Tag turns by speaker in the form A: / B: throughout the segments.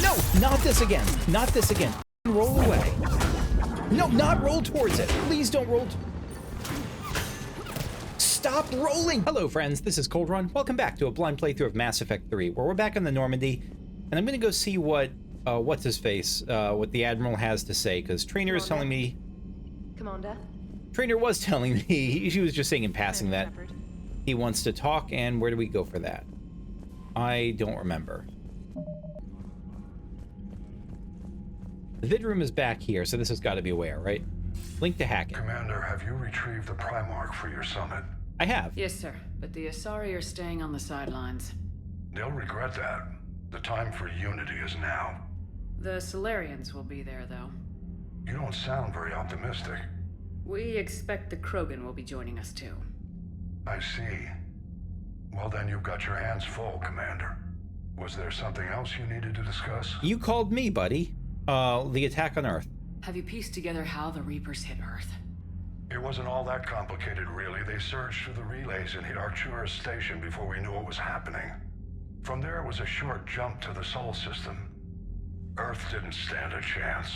A: No, not this again. Not this again. Roll away. No, not roll towards it. Please don't roll. Stop rolling. Hello, friends. This is Cold Run. Welcome back to a blind playthrough of Mass Effect 3, where we're back on the Normandy, and I'm going to go see what, what the Admiral has to say, because Trainer is telling me...
B: Commander?
A: Trainer was telling me, she was just saying in passing that he wants to talk, and where do we go for that? I don't remember. The vid room is back here, so this has got to be where, right? Link to hack it.
C: Commander, have you retrieved the Primarch for your summit?
A: I have.
D: Yes, sir, but the Asari are staying on the sidelines.
C: They'll regret that. The time for unity is now.
D: The Solarians will be there, though.
C: You don't sound very optimistic.
D: We expect the Krogan will be joining us, too.
C: I see. Well, then you've got your hands full, Commander. Was there something else you needed to discuss?
A: You called me, buddy. The attack on Earth.
D: Have you pieced together how the Reapers hit Earth?
C: It wasn't all that complicated, really. They surged through the relays and hit Arcturus Station before we knew what was happening. From there, it was a short jump to the Sol system. Earth didn't stand a chance.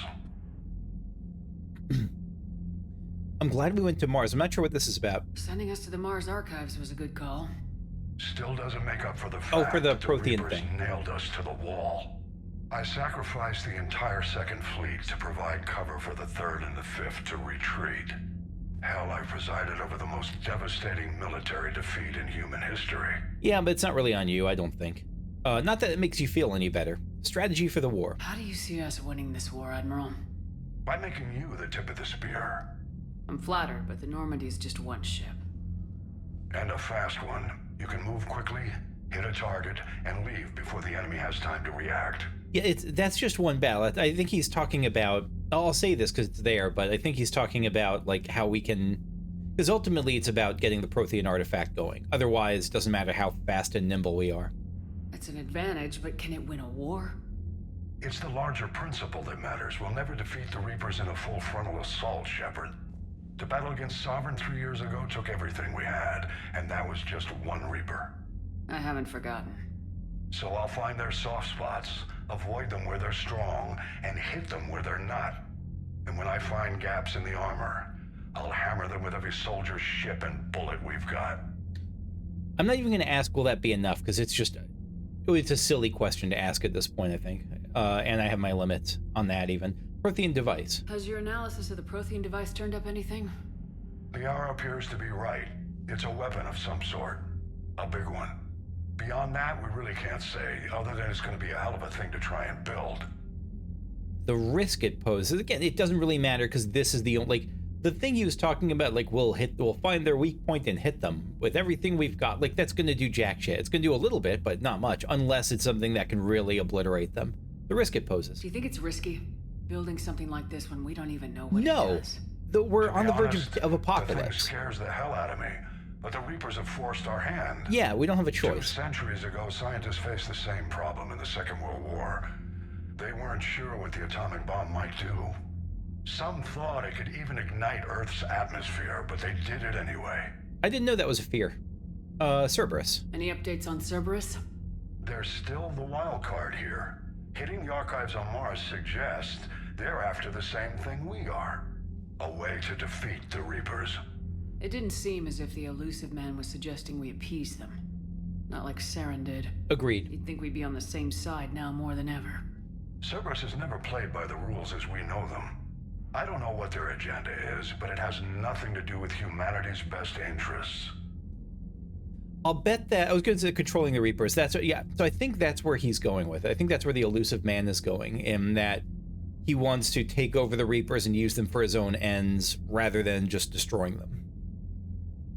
A: I'm glad we went to Mars. I'm not sure what this is about.
D: Sending us to the Mars Archives was a good call.
C: Still doesn't make up for the fact
A: for the
C: that
A: Prothean
C: the Reapers
A: thing.
C: nailed us to the wall. I sacrificed the entire Second Fleet to provide cover for the Third and the Fifth to retreat. Hell, I presided over the most devastating military defeat in human history.
A: Yeah, but it's not really on you, I don't think. Not that it makes you feel any better. Strategy for the war.
D: How do you see us winning this war, Admiral?
C: By making you the tip of the spear.
D: I'm flattered, but the Normandy's just one ship.
C: And a fast one. You can move quickly, hit a target, and leave before the enemy has time to react.
A: Yeah, that's just one battle. I think he's talking about... I'll say this because it's there, but I think he's talking about, like, how we can... Because ultimately it's about getting the Prothean artifact going. Otherwise, it doesn't matter how fast and nimble we are.
D: It's an advantage, but can it win a war?
C: It's the larger principle that matters. We'll never defeat the Reapers in a full frontal assault, Shepard. To battle against Sovereign 3 years ago took everything we had, and that was just one Reaper.
D: I haven't forgotten.
C: So I'll find their soft spots, avoid them where they're strong, and hit them where they're not. And when I find gaps in the armor, I'll hammer them with every soldier, ship, and bullet we've got.
A: I'm not even going to ask, will that be enough? Because it's a silly question to ask at this point, I think. And I have my limits on that even. Prothean device.
D: Has your analysis of the Prothean device turned up anything?
C: Liara appears to be right. It's a weapon of some sort. A big one. Beyond that, we really can't say, other than it's going to be a hell of a thing to try and build.
A: The risk it poses, again, it doesn't really matter because this is the the thing he was talking about, like we'll find their weak point and hit them with everything we've got. Like that's going to do jack shit. It's going to do a little bit, but not much, unless it's something that can really obliterate them. The risk it poses.
D: Do you think it's risky building something like this when we don't even know what it does?
A: No, we're on the verge of
C: The
A: apocalypse.
C: thing scares the hell out of me. But the Reapers have forced our hand.
A: Yeah, we don't have a
C: 2
A: choice.
C: centuries ago, scientists faced the same problem in the Second World War. They weren't sure what the atomic bomb might do. Some thought it could even ignite Earth's atmosphere, but they did it anyway.
A: I didn't know that was a fear. Cerberus.
D: Any updates on Cerberus?
C: There's still the wild card here. Hitting the archives on Mars suggests they're after the same thing we are. A way to defeat the Reapers.
D: It didn't seem as if the elusive man was suggesting we appease them. Not like Saren did.
A: Agreed.
D: You'd think we'd be on the same side now more than ever.
C: Cerberus has never played by the rules as we know them. I don't know what their agenda is, but it has nothing to do with humanity's best interests.
A: I'll bet that I was going to say controlling the Reapers. Yeah. So I think that's where he's going with it. I think that's where the elusive man is going, in that he wants to take over the Reapers and use them for his own ends rather than just destroying them.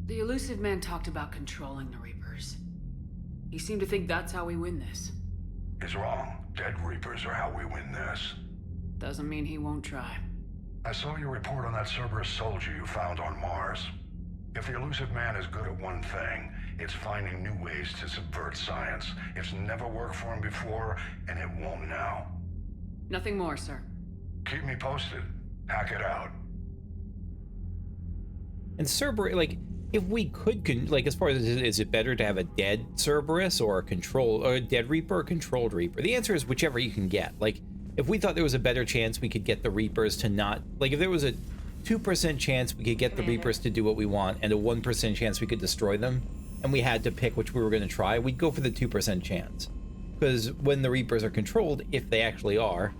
D: The elusive man talked about controlling the Reapers. He seemed to think that's how we win this.
C: He's wrong. Dead Reapers are how we win this.
D: Doesn't mean he won't try.
C: I saw your report on that Cerberus soldier you found on Mars. If the elusive man is good at one thing, it's finding new ways to subvert science. It's never worked for him before, and it won't now.
D: Nothing more, sir.
C: Keep me posted. Hack it out.
A: And Cerberus, like, if we could, like, as far as is it better to have a dead Cerberus or a dead Reaper or a controlled Reaper? The answer is whichever you can get. Like, if we thought there was a better chance we could get the Reapers to not, like, if there was a 2% chance we could get the Reapers to do what we want and a 1% chance we could destroy them, and we had to pick which we were going to try, we'd go for the 2% chance. Because when the Reapers are controlled, if they actually are,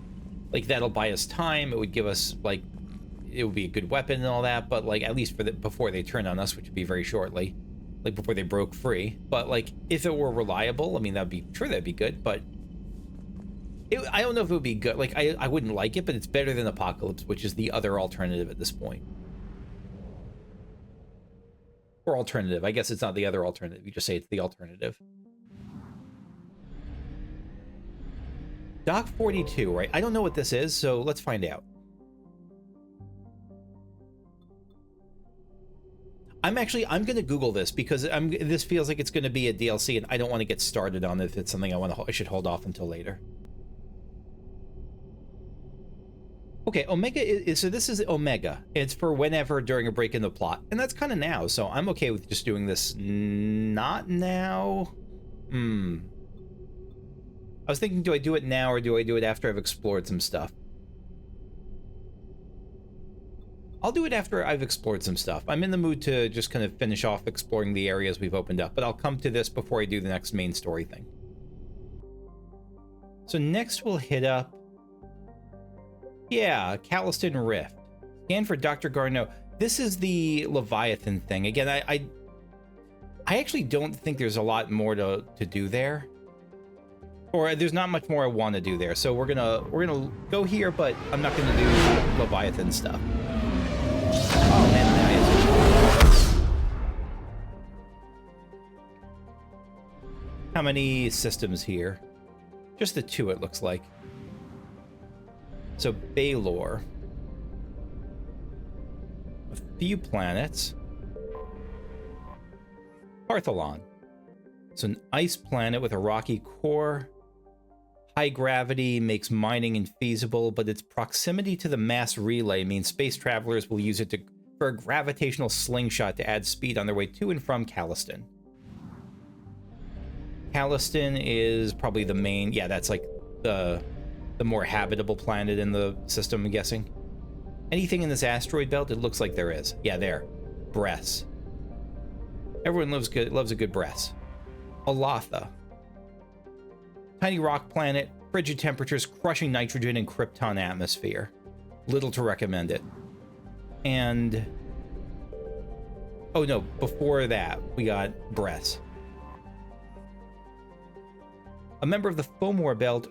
A: like, that'll buy us time. It would give us, like, it would be a good weapon and all that, but, like, at least before they turn on us, which would be very shortly, like, before they broke free. But, like, if it were reliable, I mean, that'd be good, but I don't know if it would be good. Like, I wouldn't like it, but it's better than Apocalypse, which is the other alternative at this point. Or alternative. I guess it's not the other alternative. You just say it's the alternative. Dock 42, right? I don't know what this is, so let's find out. I'm going to Google this because this feels like it's going to be a DLC, and I don't want to get started on it if it's something I should hold off until later. Okay, Omega so this is Omega. It's for whenever during a break in the plot, and that's kind of now, so I'm okay with just doing this not now. I was thinking, do I do it now or do I do it after I've explored some stuff? I'll do it after I've explored some stuff. I'm in the mood to just kind of finish off exploring the areas we've opened up, but I'll come to this before I do the next main story thing. So next we'll hit up, yeah, Calliston Rift. Scan for Dr. Garneau. This is the Leviathan thing. Again, I actually don't think there's a lot more to do there. Or there's not much more I want to do there. So we're gonna go here, but I'm not gonna do Leviathan stuff. Oh man, how many systems here? Just the 2, it looks like. So Baylor. A few planets. Partholon. It's an ice planet with a rocky core. High gravity makes mining infeasible, but its proximity to the mass relay means space travelers will use it for a gravitational slingshot to add speed on their way to and from Calliston. Calliston is probably the main, yeah, that's like the more habitable planet in the system, I'm guessing. Anything in this asteroid belt? It looks like there is. Yeah, there. Breaths. Everyone loves a good breaths. Olatha. Tiny rock planet, frigid temperatures, crushing nitrogen and krypton atmosphere. Little to recommend it. And oh no, before that, we got breaths. A member of the Fomor belt.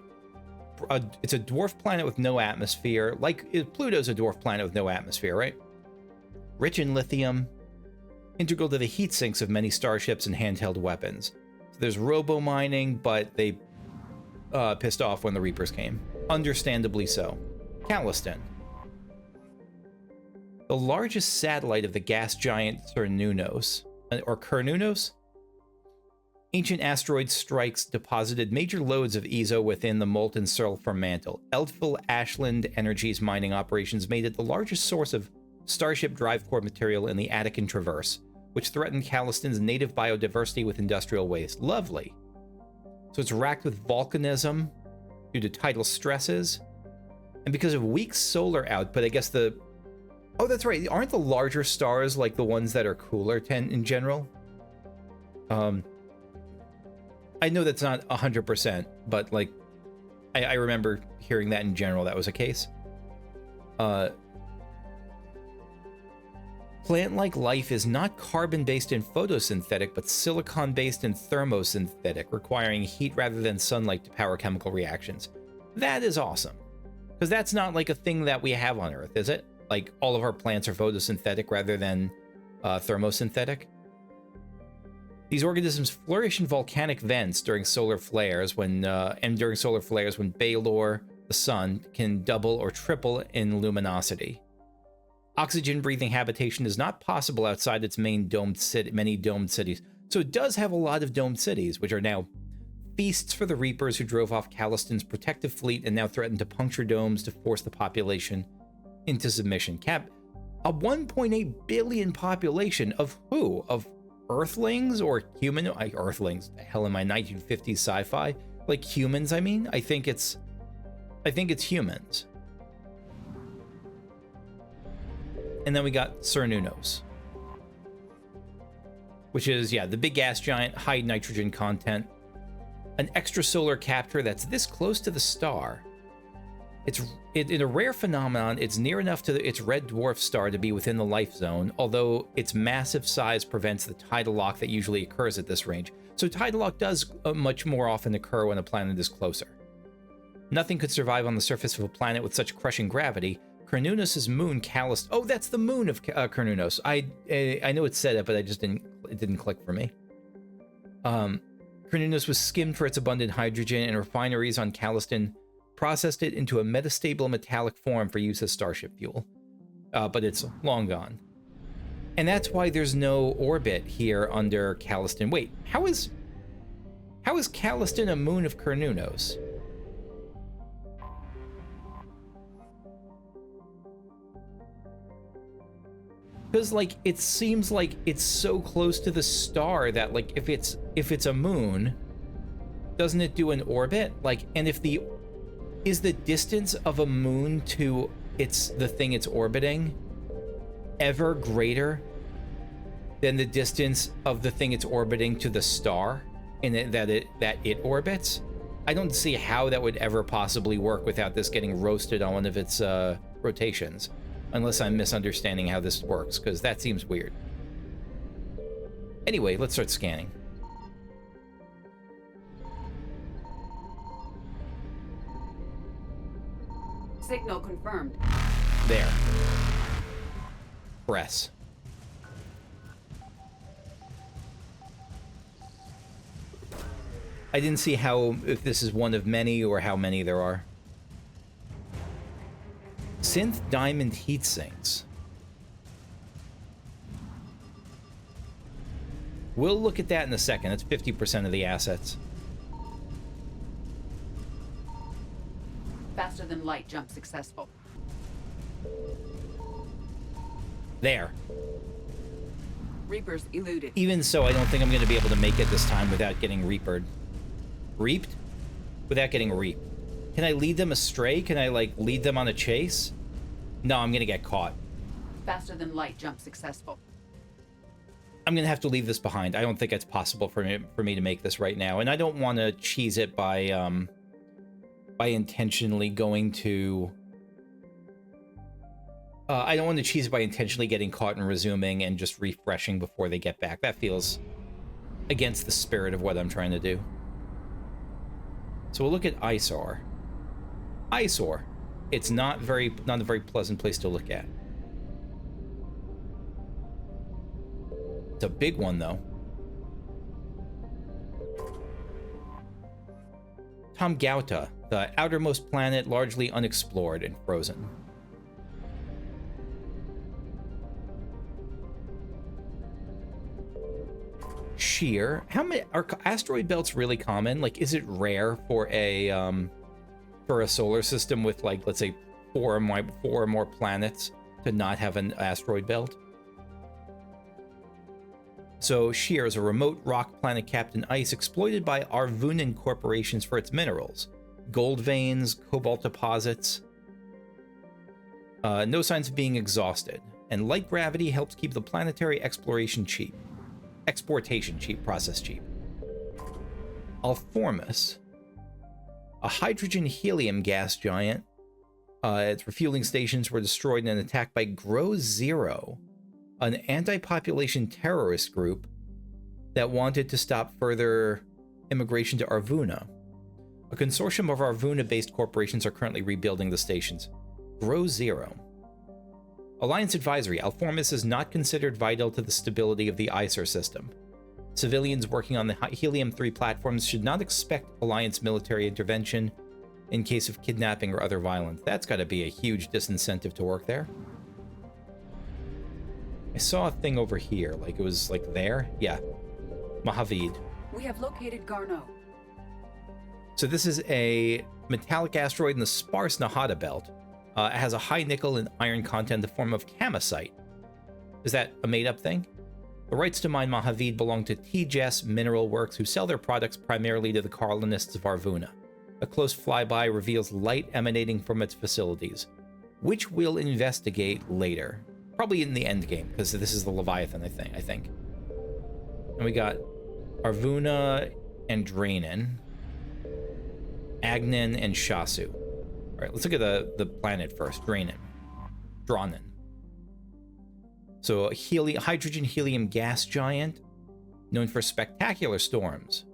A: It's a dwarf planet with no atmosphere. Like, Pluto's a dwarf planet with no atmosphere, right? Rich in lithium. Integral to the heat sinks of many starships and handheld weapons. So there's robo-mining, but they pissed off when the Reapers came. Understandably so. Calliston. The largest satellite of the gas giant Cernunnos. Or Cernunnos? Ancient asteroid strikes deposited major loads of EZO within the molten sulfur mantle. Eldful Ashland Energy's mining operations made it the largest source of Starship drive core material in the Attican Traverse, which threatened Calliston's native biodiversity with industrial waste. Lovely. So it's racked with volcanism due to tidal stresses, and because of weak solar output, I guess oh, that's right. Aren't the larger stars like the ones that are cooler in general? I know that's not 100%, but like, I remember hearing that in general that was a case. Plant-like life is not carbon-based and photosynthetic, but silicon-based and thermosynthetic, requiring heat rather than sunlight to power chemical reactions. That is awesome. Because that's not like a thing that we have on Earth, is it? Like, all of our plants are photosynthetic rather than thermosynthetic. These organisms flourish in volcanic vents during solar flares when Baylor, the sun, can double or triple in luminosity. Oxygen-breathing habitation is not possible outside its many domed cities. So it does have a lot of domed cities, which are now feasts for the Reapers who drove off Calliston's protective fleet and now threaten to puncture domes to force the population into submission. A 1.8 billion population of who? Of Earthlings or human? Earthlings. The hell am I 1950s sci-fi? Like humans, I mean? I think it's humans. And then we got Cernunnos, which is, yeah, the big gas giant, high nitrogen content, an extrasolar capture that's this close to the star. In a rare phenomenon, it's near enough to its red dwarf star to be within the life zone, although its massive size prevents the tidal lock that usually occurs at this range. So tidal lock does much more often occur when a planet is closer. Nothing could survive on the surface of a planet with such crushing gravity. Cernunnos' moon, Callist. Oh, that's the moon of Cernunnos. I know it said it, but it didn't click for me. Cernunnos was skimmed for its abundant hydrogen, and refineries on Calliston processed it into a metastable metallic form for use as starship fuel. But it's long gone. And that's why there's no orbit here under Calliston. Wait, how is Calliston a moon of Cernunnos? Because, like, it seems like it's so close to the star that, like, if it's a moon, doesn't it do an orbit? Like, and is the distance of a moon to the thing it's orbiting ever greater than the distance of the thing it's orbiting to the star that it orbits? I don't see how that would ever possibly work without this getting roasted on one of its rotations. Unless I'm misunderstanding how this works, because that seems weird. Anyway, let's start scanning.
D: Signal confirmed.
A: There. Press. I didn't see if this is one of many or how many there are. Synth diamond heat sinks. We'll look at that in a second. That's 50% of the assets.
D: Faster than light jump successful.
A: There.
D: Reapers eluded.
A: Even so, I don't think I'm going to be able to make it this time without getting reapered. Reaped? Without getting reaped. Can I lead them astray? Can I, like, lead them on a chase? No, I'm gonna get caught.
D: Faster than light jump successful.
A: I'm gonna have to leave this behind. I don't think it's possible for me to make this right now, and I don't want to cheese it by intentionally going to. I don't want to cheese it by intentionally getting caught and resuming and just refreshing before they get back. That feels against the spirit of what I'm trying to do. So we'll look at Eyesore. Eyesore. It's not a very pleasant place to look at. It's a big one, though. Tomgauta, the outermost planet largely unexplored and frozen. Sheer. How many are asteroid belts really common? Like, is it rare for a solar system with, like, let's say four or more planets to not have an asteroid belt? So Sheer is a remote rock planet capped in ice exploited by Arvunan corporations for its minerals, gold veins, cobalt deposits. No signs of being exhausted, and light gravity helps keep the planetary exportation cheap. Process cheap. Alformus, a hydrogen-helium gas giant. Its refueling stations were destroyed in an attack by Grow Zero, an anti-population terrorist group that wanted to stop further immigration to Arvuna. A consortium of Arvuna-based corporations are currently rebuilding the stations. Grow Zero. Alliance Advisory. Alformus is not considered vital to the stability of the ISER system. Civilians working on the Helium-3 platforms should not expect Alliance military intervention in case of kidnapping or other violence. That's got to be a huge disincentive to work there. I saw a thing over here, like it was like there. Yeah. Mahavid.
D: We have located Garneau.
A: So this is a metallic asteroid in the sparse Nahada belt. It has a high nickel and iron content in the form of camosite. Is that a made-up thing? The rights to mine Mojave belong to TGS Mineral Works, who sell their products primarily to the colonists of Arvuna. A close flyby reveals light emanating from its facilities, which we'll investigate later. Probably in the end game, because this is the Leviathan, I think. And we got Arvuna and Draenen, Agnan and Shasu. All right, let's look at the planet first. Draenen. So a hydrogen-helium gas giant, known for spectacular storms.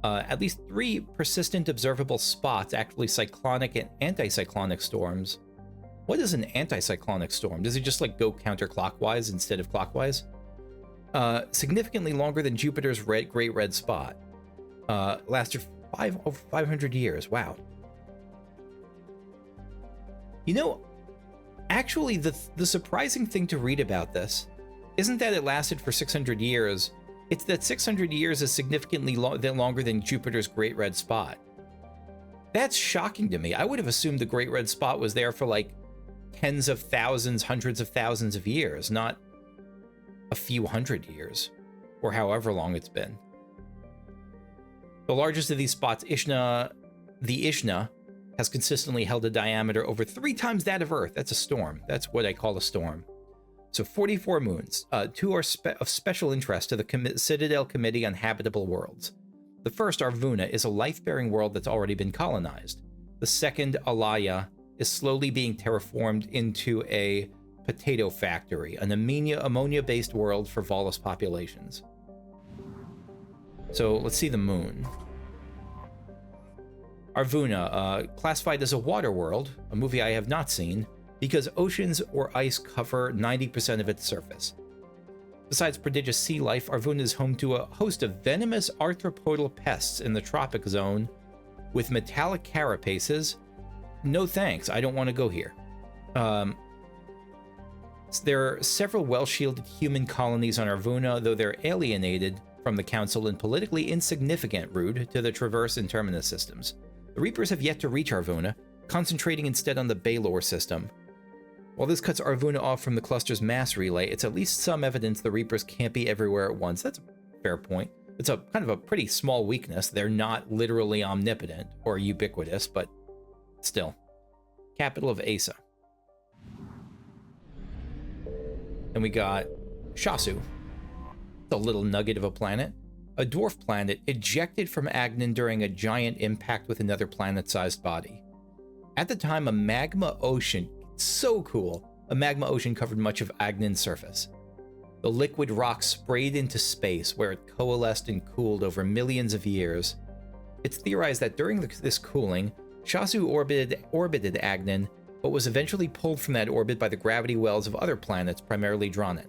A: At least 3 persistent observable spots, actually cyclonic and anticyclonic storms. What is an anticyclonic storm? Does it just like go counterclockwise instead of clockwise? Significantly longer than Jupiter's Great Red Spot. Lasted over 500 years. Wow. You know, actually, the surprising thing to read about this isn't that it lasted for 600 years. It's that 600 years is significantly longer than Jupiter's Great Red Spot. That's shocking to me. I would have assumed the Great Red Spot was there for like tens of thousands, hundreds of thousands of years, not a few hundred years, or however long it's been. The largest of these spots, the Ishna, has consistently held a diameter over 3 times that of Earth. That's a storm. That's what I call a storm. So 44 moons. 2 are of special interest to the Citadel Committee on Habitable Worlds. The first, Arvuna, is a life-bearing world that's already been colonized. The second, Alaya, is slowly being terraformed into a potato factory, an ammonia-based world for Volus populations. So let's see the moon. Arvuna, classified as a water world, a movie I have not seen, because oceans or ice cover 90% of its surface. Besides prodigious sea life, Arvuna is home to a host of venomous arthropodal pests in the tropic zone with metallic carapaces. No thanks, I don't want to go here. There are several well-shielded human colonies on Arvuna, though they're alienated from the Council and politically insignificant route to the Traverse and Terminus systems. The Reapers have yet to reach Arvuna, concentrating instead on the Baylor system. While this cuts Arvuna off from the cluster's mass relay, it's at least some evidence the Reapers can't be everywhere at once. That's a fair point. It's a kind of a pretty small weakness. They're not literally omnipotent or ubiquitous, but still. Capital of Asa. Then we got Shasu, the little nugget of a planet. A dwarf planet ejected from Agnan during a giant impact with another planet-sized body. At the time, a magma ocean, so cool, a magma ocean covered much of Agnan's surface. The liquid rock sprayed into space where it coalesced and cooled over millions of years. It's theorized that during this cooling, Shasu orbited Agnan, but was eventually pulled from that orbit by the gravity wells of other planets, primarily Draenen.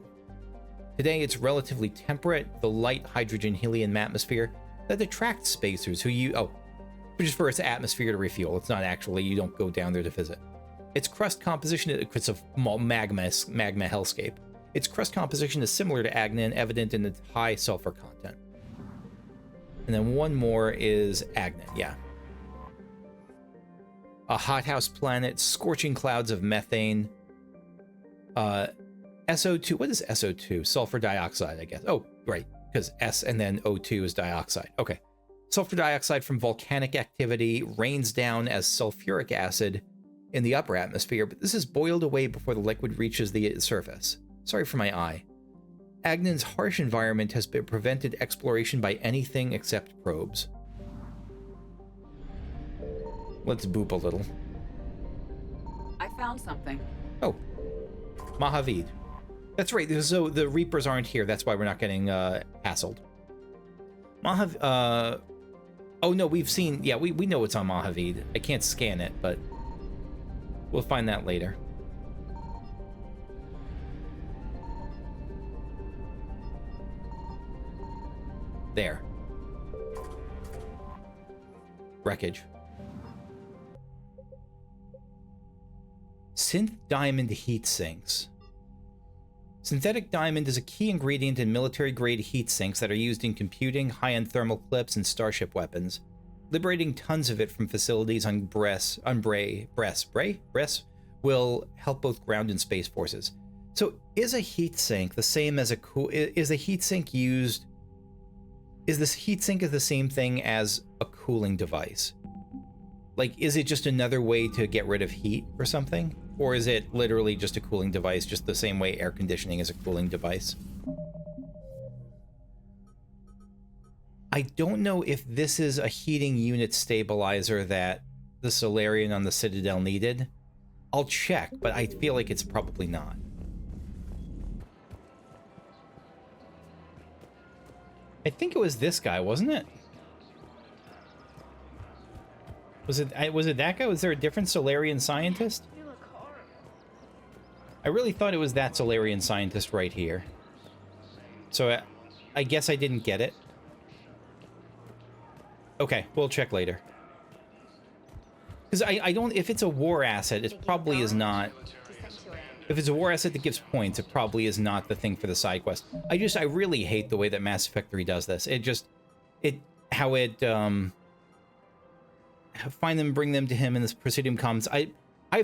A: Today, it's relatively temperate, the light hydrogen-helium atmosphere that attracts spacers who just for its atmosphere to refuel. It's not actually, you don't go down there to visit. Its crust composition, it's a magma hellscape. Its crust composition is similar to Agnan, evident in its high sulfur content. And then one more is Agnan, yeah. A hothouse planet, scorching clouds of methane. SO2, what is SO2? Sulfur dioxide, I guess. Oh, right, because S and then O2 is dioxide. Okay. Sulfur dioxide from volcanic activity rains down as sulfuric acid in the upper atmosphere, but this is boiled away before the liquid reaches the surface. Sorry for my eye. Agnan's harsh environment has been prevented exploration by anything except probes. Let's boop a little.
B: I found something.
A: Oh, Mojave. That's right, so the Reapers aren't here, that's why we're not getting hassled. Mojave, oh no, we've seen, yeah, we know it's on Mojave. I can't scan it, but we'll find that later. There. Wreckage. Synth diamond heat sinks. Synthetic diamond is a key ingredient in military-grade heat sinks that are used in computing, high-end thermal clips, and starship weapons, liberating tons of it from facilities on Bress, will help both ground and space forces. So is a heat sink the same as a is a heat sink used? Is this heat sink the same thing as a cooling device? Like, is it just another way to get rid of heat or something? Or is it literally just a cooling device, just the same way air conditioning is a cooling device? I don't know if this is a heating unit stabilizer that the Solarian on the Citadel needed. I'll check, but I feel like it's probably not. I think it was this guy, wasn't it? Was it that guy? Was there a different Solarian scientist? I really thought it was that Solarian scientist right here. So I guess I didn't get it. Okay, we'll check later. Because I don't... If it's a war asset, it probably is not... If it's a war asset that gives points, it probably is not the thing for the side quest. I really hate the way that Mass Effect 3 does this. How it, find them, bring them to him in this Presidium comes. It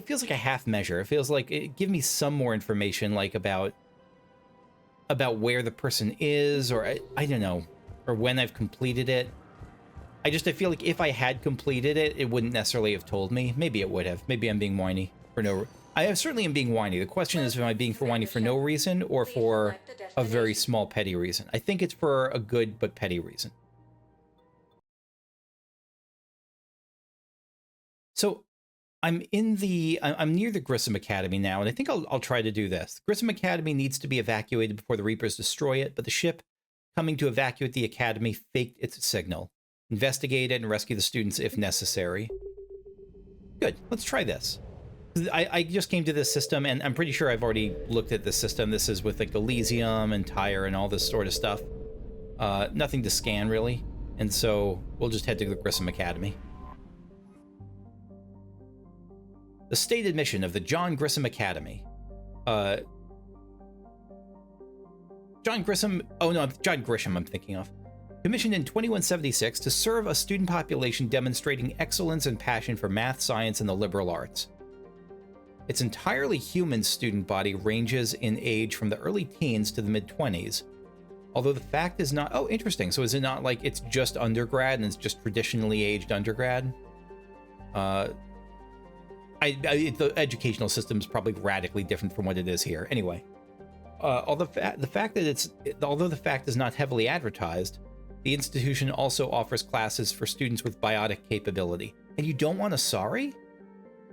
A: feels like a half measure. It feels like, give me some more information, like, about where the person is, or I don't know, or when I've completed it. I feel like if I had completed it, it wouldn't necessarily have told me. Maybe it would have. Maybe I'm being whiny for no... I certainly am being whiny. The question is, am I being whiny for no reason or for a very small petty reason? I think it's for a good but petty reason. So I'm near the Grissom Academy now, and I think I'll try to do this. Grissom Academy needs to be evacuated before the Reapers destroy it, but the ship coming to evacuate the Academy faked its signal. Investigate it and rescue the students if necessary. Good, let's try this. I just came to this system, and I'm pretty sure I've already looked at this system. This is with, like, Elysium and Tyre and all this sort of stuff. Nothing to scan, really. And so we'll just head to the Grissom Academy. The stated mission of the John Grissom Academy. John Grissom... Oh, no, John Grisham I'm thinking of. Commissioned in 2176 to serve a student population demonstrating excellence and passion for math, science, and the liberal arts. Its entirely human student body ranges in age from the early teens to the mid-20s. Although the fact is not... Oh, interesting. So is it not like it's just undergrad and it's just traditionally aged undergrad? The educational system is probably radically different from what it is here. Anyway, although the fact is not heavily advertised, the institution also offers classes for students with biotic capability. And you don't want a sorry?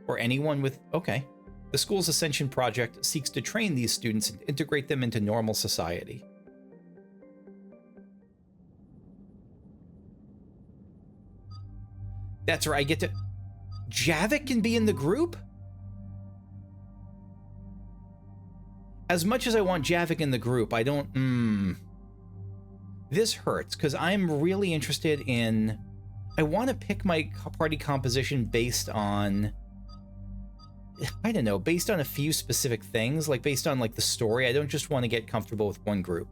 A: Or anyone with... Okay. The school's Ascension project seeks to train these students and integrate them into normal society. That's right, I get to... Javik can be in the group? As much as I want Javik in the group, I don't... This hurts, because I'm really interested in... I want to pick my party composition based on... I don't know, based on a few specific things, like based on, like, the story. I don't just want to get comfortable with one group.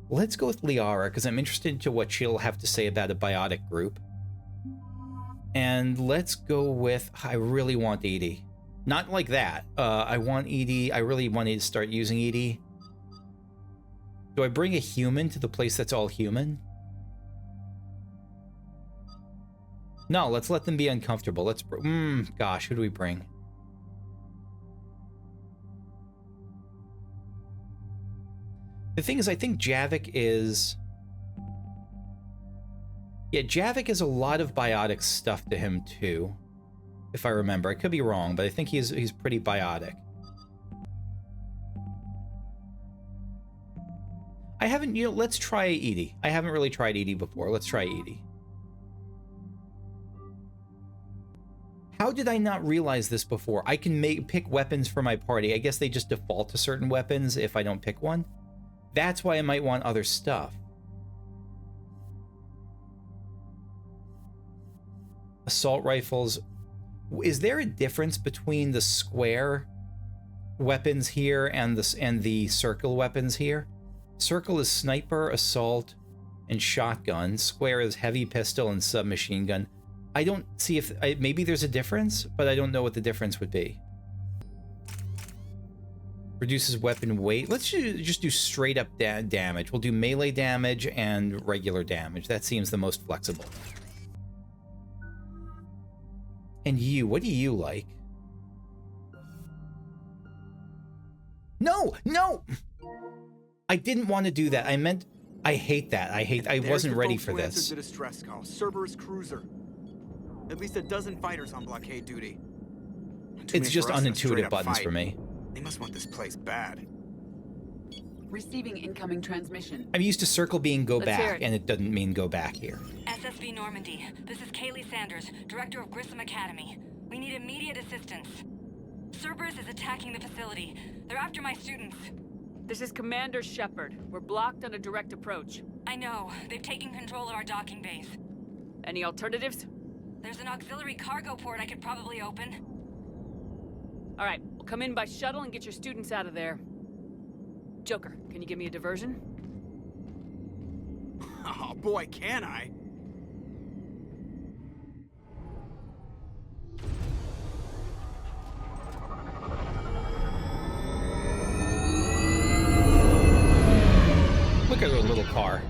A: Let's go with Liara, because I'm interested to what she'll have to say about a biotic group. And let's go with... I really want Edie. Not like that. I want Edie. I really wanted to start using Edie. Do I bring a human to the place that's all human? No, let's let them be uncomfortable. Let's... gosh, who do we bring? The thing is, I think Javik is... Yeah, Javik is a lot of biotic stuff to him, too. If I remember. I could be wrong, but I think he's pretty biotic. I haven't... You know, let's try Edie. I haven't really tried Edie before. Let's try Edie. How did I not realize this before? I can pick weapons for my party. I guess they just default to certain weapons if I don't pick one. That's why I might want other stuff. Assault rifles. Is there a difference between the square weapons here and the circle weapons here? Circle is sniper, assault, and shotgun. Square is heavy pistol and submachine gun. I don't see if... maybe there's a difference, but I don't know what the difference would be. Reduces weapon weight. Let's just do straight up damage. We'll do melee damage and regular damage. That seems the most flexible. And you, what do you like? No, no! I didn't want to do that. I meant, I hate that. I wasn't ready for this.
E: The distress call. Cerberus cruiser. At least a dozen fighters on blockade duty.
A: It's just unintuitive buttons for me.
E: They must want this place bad.
B: Receiving incoming transmission.
A: I'm used to circle being go
B: Let's hear
A: back,
B: it.
A: and it doesn't mean go back here.
F: SSV Normandy, this is Kaylee Sanders, director of Grissom Academy. We need immediate assistance. Cerberus is attacking the facility. They're after my students.
D: This is Commander Shepard. We're blocked on a direct approach.
F: I know. They've taken control of our docking base.
D: Any alternatives?
F: There's an auxiliary cargo port I could probably open.
D: All right, we'll come in by shuttle and get your students out of there. Joker, can you give me a diversion?
E: Oh boy, can I?
A: Look at her little car.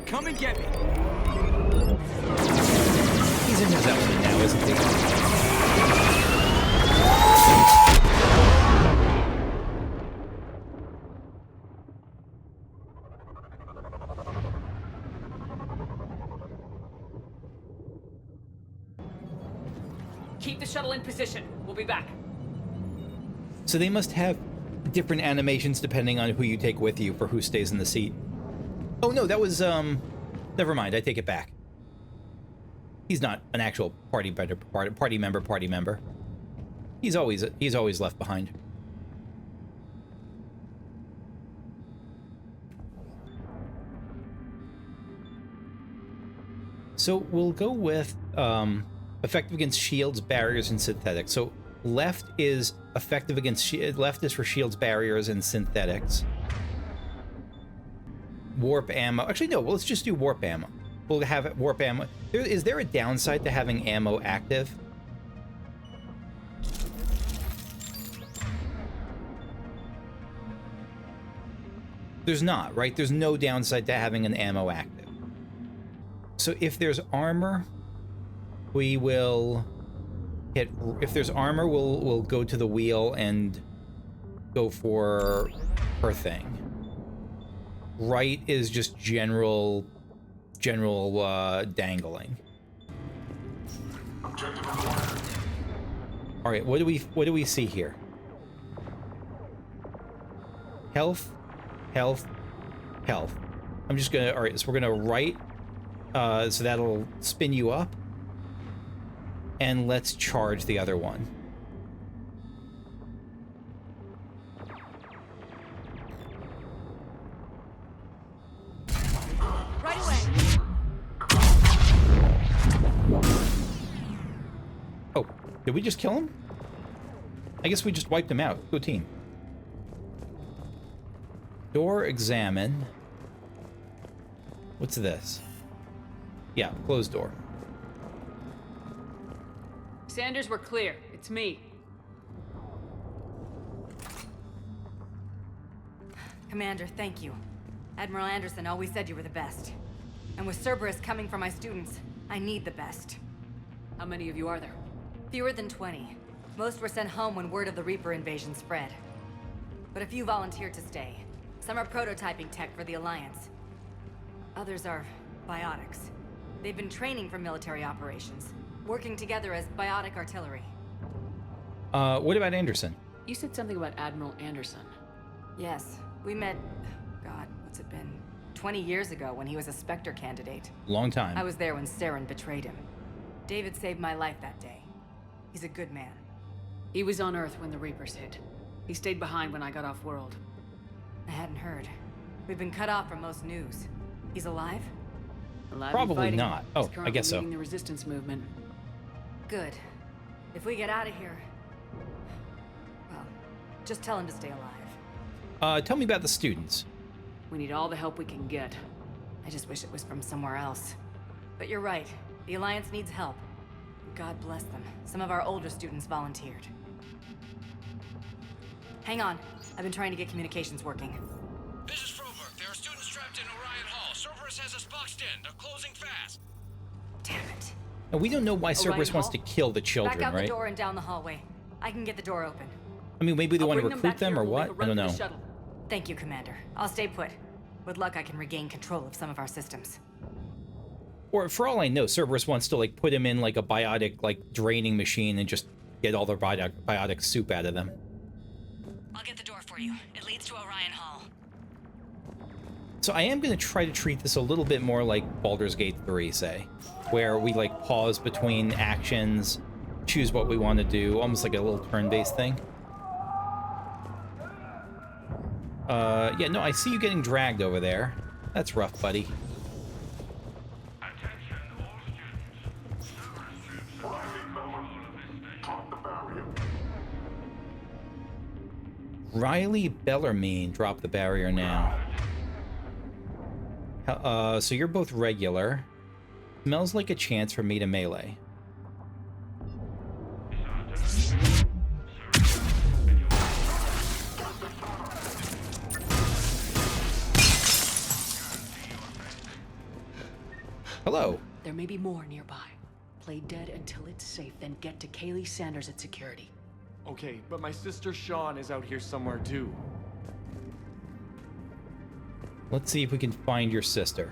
E: Come and get me.
A: He's in his element now, isn't he?
D: Keep the shuttle in position. We'll be back.
A: So they must have different animations depending on who you take with you for who stays in the seat. Oh no, that was, never mind, I take it back. He's not an actual party member. He's always left behind. So we'll go with, effective against shields, barriers, and synthetics. So left is effective against, left is for shields, barriers, and synthetics. Warp ammo. Actually, no. Well, let's just do warp ammo. We'll have warp ammo. Is there a downside to having ammo active? There's not, right? There's no downside to having an ammo active. So if there's armor, we will hit. If there's armor, we'll go to the wheel and go for her thing. Right is just general dangling. All right, what do we see here? Health, health, health. I'm just gonna. All right, so we're gonna right. So that'll spin you up, and let's charge the other one. Oh, did we just kill him? I guess we just wiped him out. Go team. Door examine. What's this? Yeah, closed door.
D: Sanders, we're clear. It's me.
F: Commander, thank you. Admiral Anderson always said you were the best. And with Cerberus coming for my students, I need the best.
D: How many of you are there?
F: Fewer than 20. Most were sent home when word of the Reaper invasion spread. But a few volunteered to stay. Some are prototyping tech for the Alliance. Others are biotics. They've been training for military operations, working together as biotic artillery.
A: What about Anderson?
D: You said something about Admiral Anderson.
F: Yes, we met, God, what's it been? 20 years ago when he was a Spectre candidate.
A: Long time.
F: I was there when Saren betrayed him. David saved my life that day. He's a good man.
D: He was on Earth when the Reapers hit. He stayed behind when I got off-world.
F: I hadn't heard. We've been cut off from most news. He's alive?
D: Alive and
A: Probably
D: fighting.
A: not. Oh,
D: He's
A: I guess so.
D: leading the resistance movement.
F: Good. If we get out of here... Well, just tell him to stay alive.
A: Tell me about the students.
D: We need all the help we can get.
F: I just wish it was from somewhere else. But you're right. The Alliance needs help. God bless them. Some of our older students volunteered. Hang on. I've been trying to get communications working.
G: This is Froberg. There are students trapped in Orion Hall. Cerberus has us boxed in. They're closing fast.
F: Damn it.
A: And we don't know why Cerberus
D: Orion
A: wants
D: Hall?
A: to kill the children,
F: Back out
A: right?
F: the door and down the hallway. I can get the door open.
A: I mean, maybe they
D: I'll
A: want to
D: bring
A: recruit
D: back
A: them
D: here
A: or
D: and we'll
A: what?
D: make a
A: I don't
D: run for
A: know.
D: the shuttle.
F: Thank you, Commander. I'll stay put. With luck, I can regain control of some of our systems.
A: Or for all I know, Cerberus wants to like put him in like a biotic like draining machine and just get all their biotic soup out of them.
F: I'll get the door for you. It leads to Orion Hall.
A: So I am going to try to treat this a little bit more like Baldur's Gate 3, say, where we like pause between actions, choose what we want to do, almost like a little turn-based thing. Yeah, no, I see you getting dragged over there. That's rough, buddy.
C: Attention all students. Cerberus troops arriving over top the barrier.
A: Riley Bellarmine, drop the barrier now. So you're both regular. Smells like a chance for me to melee. Hello.
D: There may be more nearby. Play dead until it's safe, then get to Kaylee Sanders at security.
E: Okay, but my sister Sean is out here somewhere too.
A: Let's see if we can find your sister.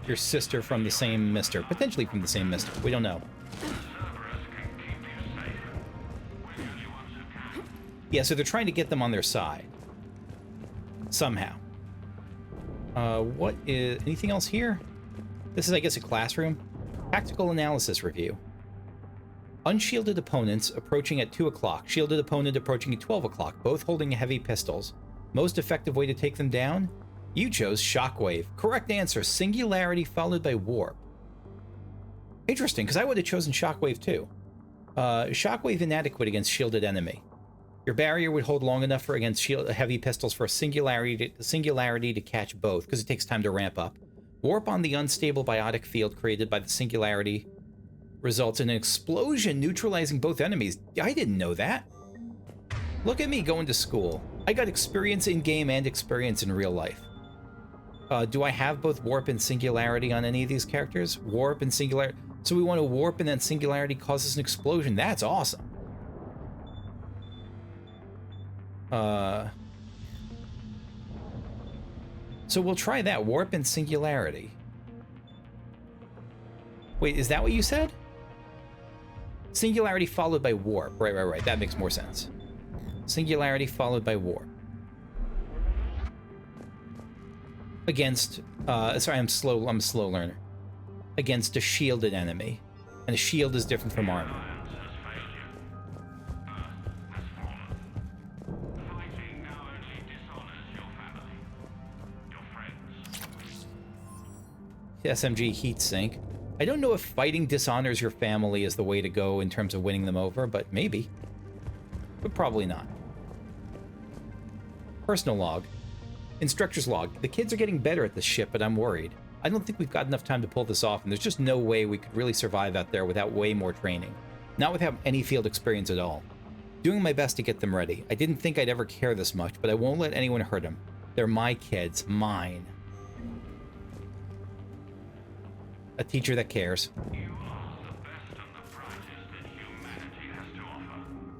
A: Your sister from the same mister. Potentially from the same mister. We don't know. Yeah, so they're trying to get them on their side. Somehow. What is... anything else here? This is, I guess, a classroom. Tactical analysis review. Unshielded opponents approaching at 2 o'clock. Shielded opponent approaching at 12 o'clock, both holding heavy pistols. Most effective way to take them down? You chose Shockwave. Correct answer, Singularity followed by Warp. Interesting, because I would have chosen Shockwave too. Shockwave inadequate against shielded enemy. Your barrier would hold long enough for against heavy pistols for a singularity to catch both, because it takes time to ramp up. Warp on the unstable biotic field created by the singularity results in an explosion neutralizing both enemies. I didn't know that. Look at me going to school. I got experience in game and experience in real life. Do I have both Warp and Singularity on any of these characters? Warp and Singularity. So we want to Warp and then Singularity causes an explosion. That's awesome. So we'll try that. Warp and Singularity. Wait, is that what you said? Singularity followed by Warp. Right. That makes more sense. Singularity followed by Warp. Against, sorry, I'm a slow learner. Against a shielded enemy. And a shield is different from armor. SMG heatsink. I don't know if fighting dishonors your family is the way to go in terms of winning them over, but maybe. But probably not. Personal log. Instructor's log. The kids are getting better at this shit, but I'm worried. I don't think we've got enough time to pull this off, and there's just no way we could really survive out there without way more training. Not without any field experience at all. Doing my best to get them ready. I didn't think I'd ever care this much, but I won't let anyone hurt them. They're my kids. Mine. A teacher that cares.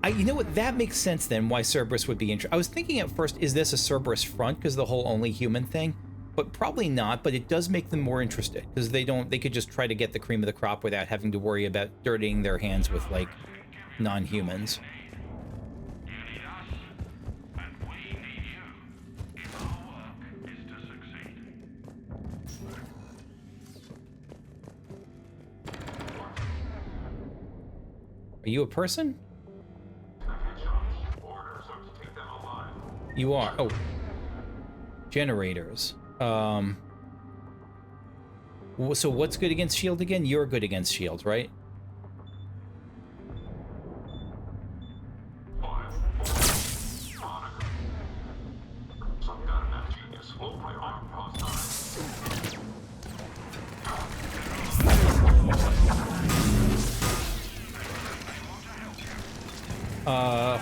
A: You know what? That makes sense then why Cerberus would be interested. I was thinking at first, is this a Cerberus front because of the whole only human thing? But probably not, but it does make them more interested because they could just try to get the cream of the crop without having to worry about dirtying their hands with, like, non-humans. Are you a person? You are. Oh. Generators. So what's good against shield again? You're good against shield, right?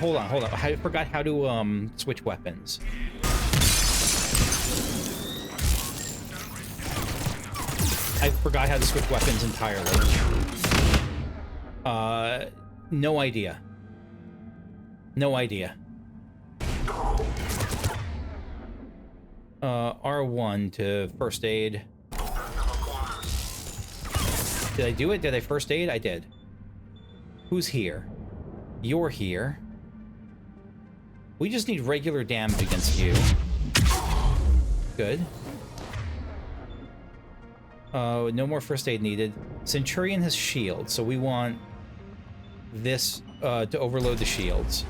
A: Hold on. I forgot how to switch weapons. I forgot how to switch weapons entirely. No idea. No idea. R1 to first aid. Did I do it? Did I first aid? I did. Who's here? You're here. We just need regular damage against you. Good. No more first aid needed. Centurion has shield, so we want this to overload the shields.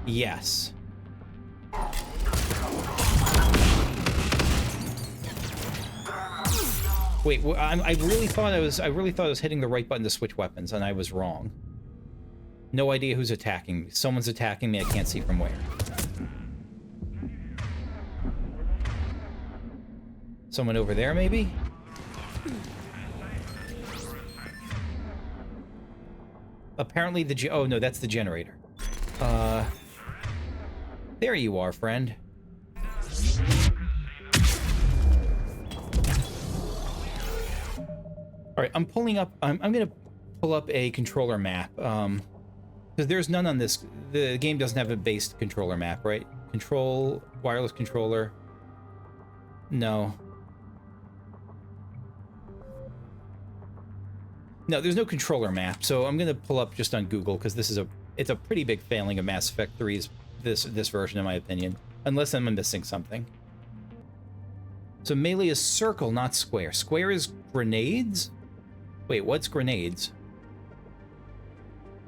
A: Yes. Wait, I really thought I was hitting the right button to switch weapons, and I was wrong. No idea who's attacking me. Someone's attacking me. I can't see from where. Someone over there, maybe? Apparently the oh no, that's the generator. There you are, friend. All right, I'm pulling up. I'm gonna pull up a controller map. Because there's none on this. The game doesn't have a based controller map, right? Control, wireless controller. No. No, there's no controller map, so I'm gonna pull up just on Google because it's a pretty big failing of Mass Effect 3's this version, in my opinion. Unless I'm missing something. So melee is circle, not square. Square is grenades? Wait, what's grenades?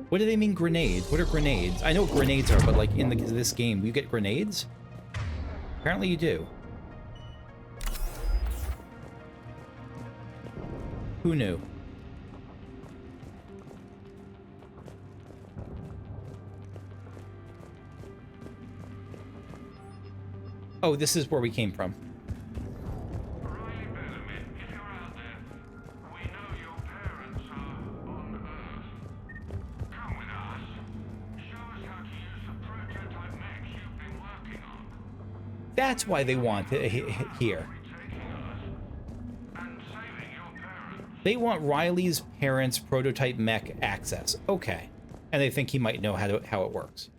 A: What do they mean grenades? What are grenades? I know what grenades are, but like in this game, you get grenades? Apparently you do. Who knew? Oh, this is where we came from. That's why they want it here. They want Riley's parents' prototype mech access. Okay. And they think he might know how it works.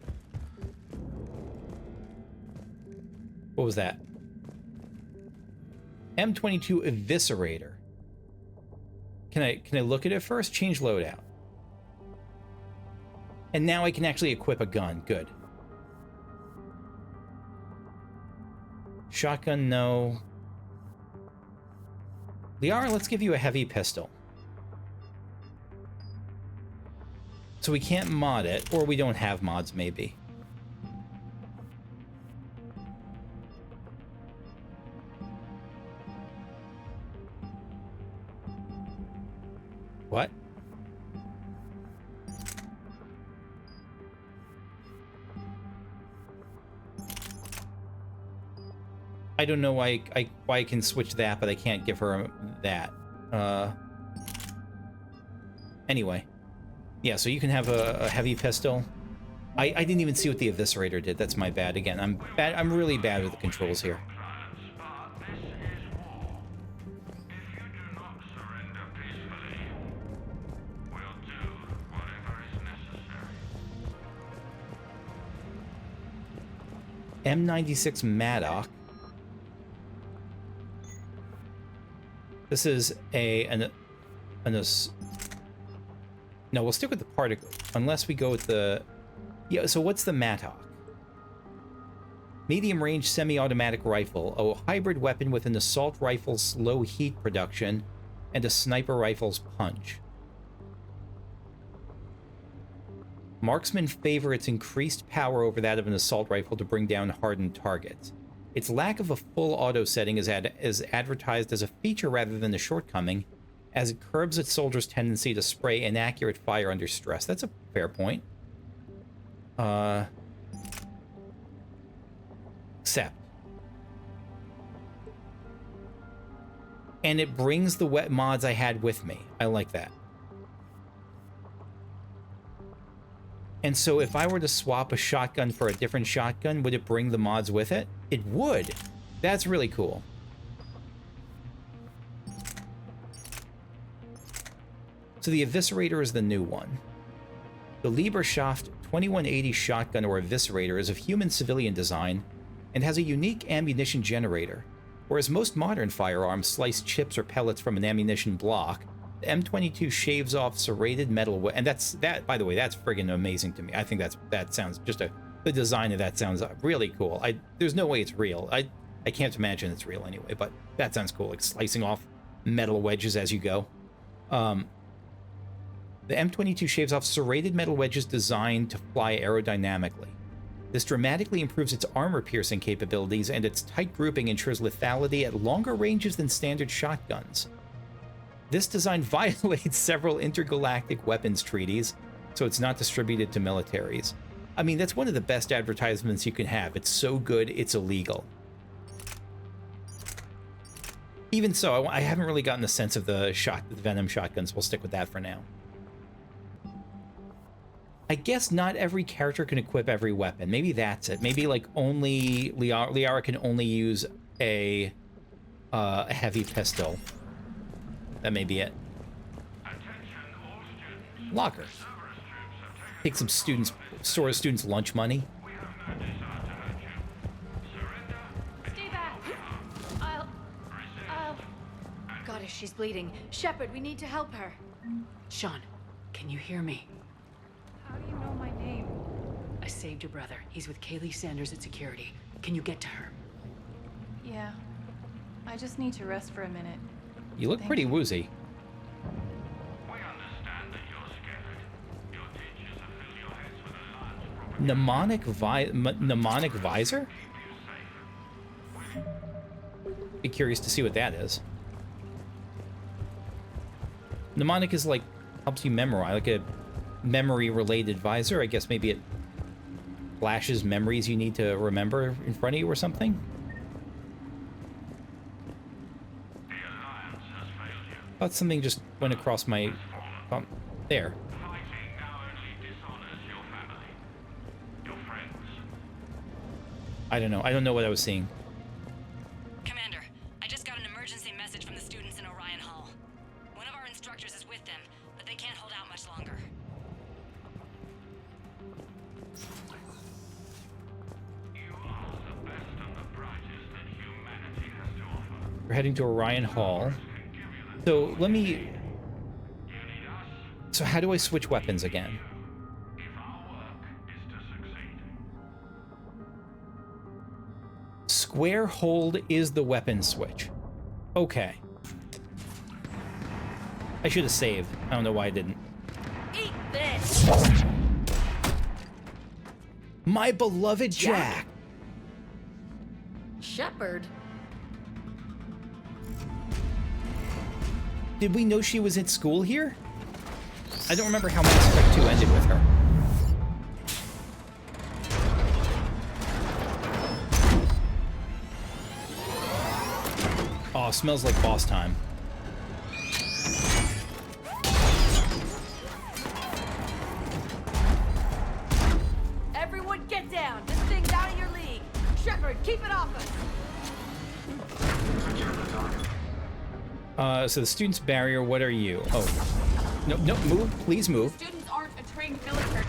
A: What was that? M22 Eviscerator. Can I look at it first? Change loadout. And now I can actually equip a gun. Good. Shotgun, no. Liara, let's give you a heavy pistol. So we can't mod it, or we don't have mods, maybe. What? I don't know why I can switch that, but I can't give her that. Anyway. Yeah, so you can have a heavy pistol. I didn't even see what the Eviscerator did. That's my bad. Again, I'm really bad with the controls here. M96 Maddock. This is no, we'll stick with the particle, unless we go with the... Yeah, so what's the Mattock? Medium-range semi-automatic rifle, a hybrid weapon with an assault rifle's low heat production and a sniper rifle's punch. Marksmen favor its increased power over that of an assault rifle to bring down hardened targets. Its lack of a full auto setting is advertised as a feature rather than a shortcoming, as it curbs its soldiers' tendency to spray inaccurate fire under stress. That's a fair point. Accept. and it brings the wet mods I had with me. I like that. And so if I were to swap a shotgun for a different shotgun, would it bring the mods with it? It would. That's really cool. So the Eviscerator is the new one. The Lieberschaft 2180 shotgun or Eviscerator is of human civilian design and has a unique ammunition generator. Whereas most modern firearms slice chips or pellets from an ammunition block, the M22 shaves off serrated metal, and that. By the way, that's friggin' amazing to me. I think that sounds the design of that sounds really cool. There's no way it's real. I can't imagine it's real anyway, but that sounds cool, like slicing off metal wedges as you go. The M22 shaves off serrated metal wedges designed to fly aerodynamically. This dramatically improves its armor-piercing capabilities, and its tight grouping ensures lethality at longer ranges than standard shotguns. This design violates several intergalactic weapons treaties, so it's not distributed to militaries. I mean, that's one of the best advertisements you can have. It's so good, it's illegal. Even so, I haven't really gotten the sense of the Venom shotguns. We'll stick with that for now. I guess not every character can equip every weapon. Maybe that's it. Maybe like only Liara can only use a heavy pistol. That may be it. Locker. Take some students, store students' lunch money.
F: Stay back. I'll. Goddess, she's bleeding. Shepard, we need to help her.
D: Sean, can you hear me?
H: How do you know my name?
D: I saved your brother. He's with Kaylee Sanders at security. Can you get to her?
H: Yeah. I just need to rest for a minute.
A: You look pretty woozy.
C: We understand that you're scared. Your teachers have filled your heads with a large
A: Mnemonic visor? Be curious to see what that is. Mnemonic is like helps you memorize, like a memory-related visor. I guess maybe it flashes memories you need to remember in front of you or something.
C: The Alliance has failed you.
A: Thought something just went across my there.
C: Fighting now only dishonors your family, your friends.
A: I don't know. I don't know what I was seeing.
F: Commander, I just got an emergency message from the students in Orion Hall. One of our instructors is with them, but they can't hold out much longer.
C: You are the best and the brightest that humanity has to offer.
A: We're heading to Orion Hall. So let me.
C: You need us
A: So how do I switch weapons again?
C: if our work is to succeed.
A: Square hold is the weapon switch. Okay. I should have saved. I don't know why I didn't.
F: Eat this!
A: My beloved Jack.
F: Shepard?
A: Did we know she was at school here? I don't remember how Mass Effect 2 ended with her. Oh, smells like boss time.
F: Everyone get down! This thing's out of your league! Shepard, keep it off us!
A: So the student's barrier, what are you? Oh. No, move. Please move.
B: Students aren't a trained military.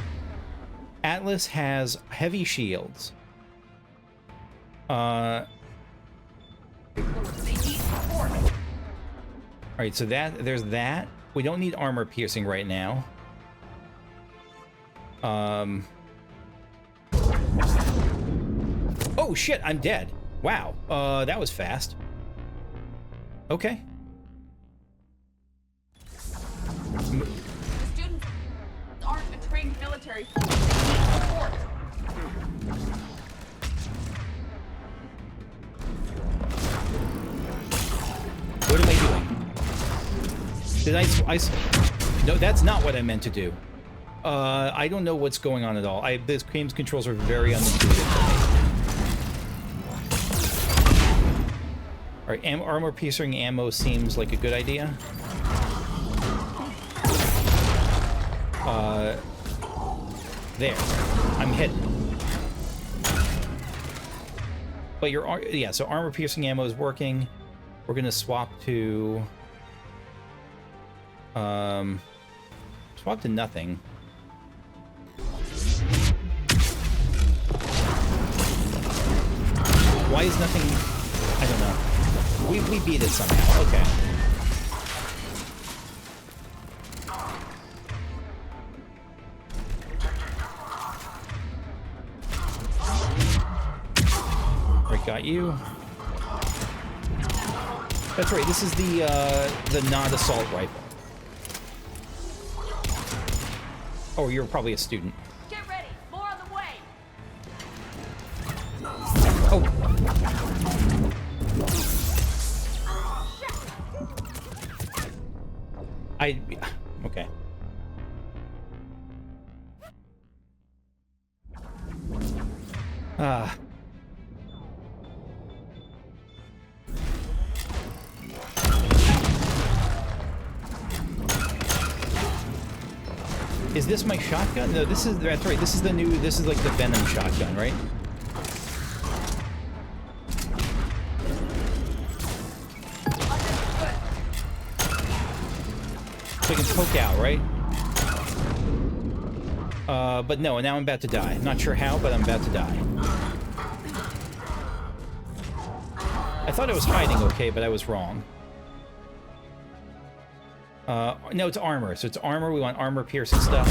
A: Atlas has heavy shields.
B: They need support.
A: Alright, so there's that. We don't need armor piercing right now. Oh shit, I'm dead. Wow. That was fast. Okay.
B: The students aren't a trained military force. They need support.
A: What am I doing? Did I no, that's not what I meant to do. I don't know what's going on at all. This game's controls are very unintuitive for me. All right, armor-piercing ammo seems like a good idea. There. I'm hit. But yeah, so armor-piercing ammo is working. We're gonna swap to... swap to nothing. Why is nothing... I don't know. We beat it somehow. Okay. Right, got you. That's right. This is the non-assault rifle. Oh, you're probably a student.
B: Get ready. More on the way.
A: Oh. Okay. Is this my shotgun? No, that's right. This is like the Venom shotgun, right? So I can poke out, right? But no, now I'm about to die. I'm not sure how, but I'm about to die. I thought I was hiding okay, but I was wrong. No, it's armor. So it's armor. We want armor-piercing stuff.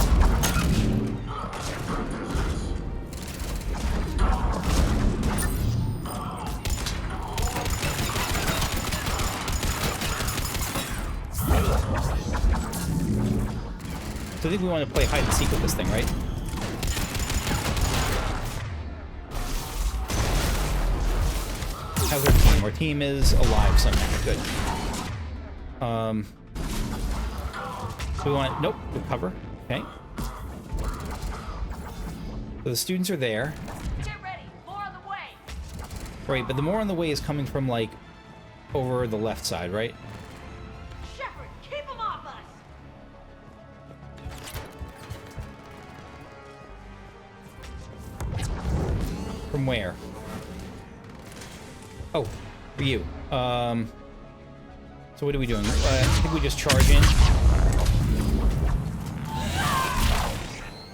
A: So I think we want to play hide and seek with this thing, right? How's our team? Our team is alive somehow. Good. So we want... Nope. We'll cover. Okay. So the students are there.
B: Get ready. More on the way.
A: Right, but the more on the way is coming from, like, over the left side, right?
B: Shepard, keep them off us.
A: From where? Oh, for you. So what are we doing? I think we just charge in.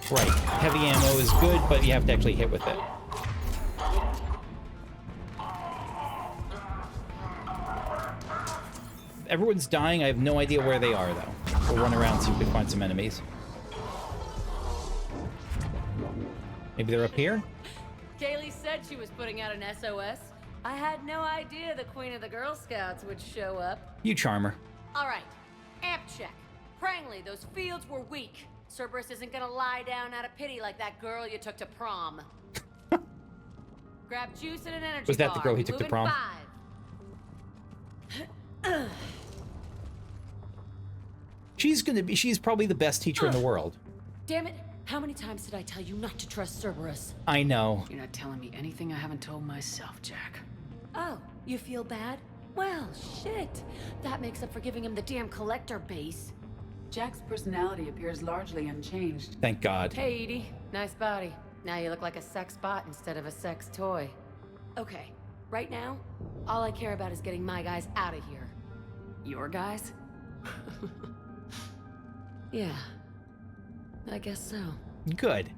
A: Right. Heavy ammo is good, but you have to actually hit with it. Everyone's dying. I have no idea where they are, though. We'll run around and see if we can find some enemies. Maybe they're up here?
F: Kaylee said she was putting out an SOS. I had no idea the Queen of the Girl Scouts would show up.
A: You charmer.
F: All right, amp check. Prangley, those fields were weak. Cerberus isn't gonna lie down out of pity like that girl you took to prom. Grab juice and an energy bar.
A: Was that the girl he took to
F: Moving
A: prom?
F: 5.
A: She's probably the best teacher in the world.
F: Damn it. How many times did I tell you not to trust Cerberus?
A: I know.
D: You're not telling me anything I haven't told myself, Jack.
F: Oh, you feel bad? Well, shit. That makes up for giving him the damn collector base.
D: Jack's personality appears largely unchanged.
A: Thank God.
F: Hey, Edie. Nice body. Now you look like a sex bot instead of a sex toy. Okay, right now, all I care about is getting my guys out of here.
D: Your guys?
F: Yeah. I guess so.
A: Good.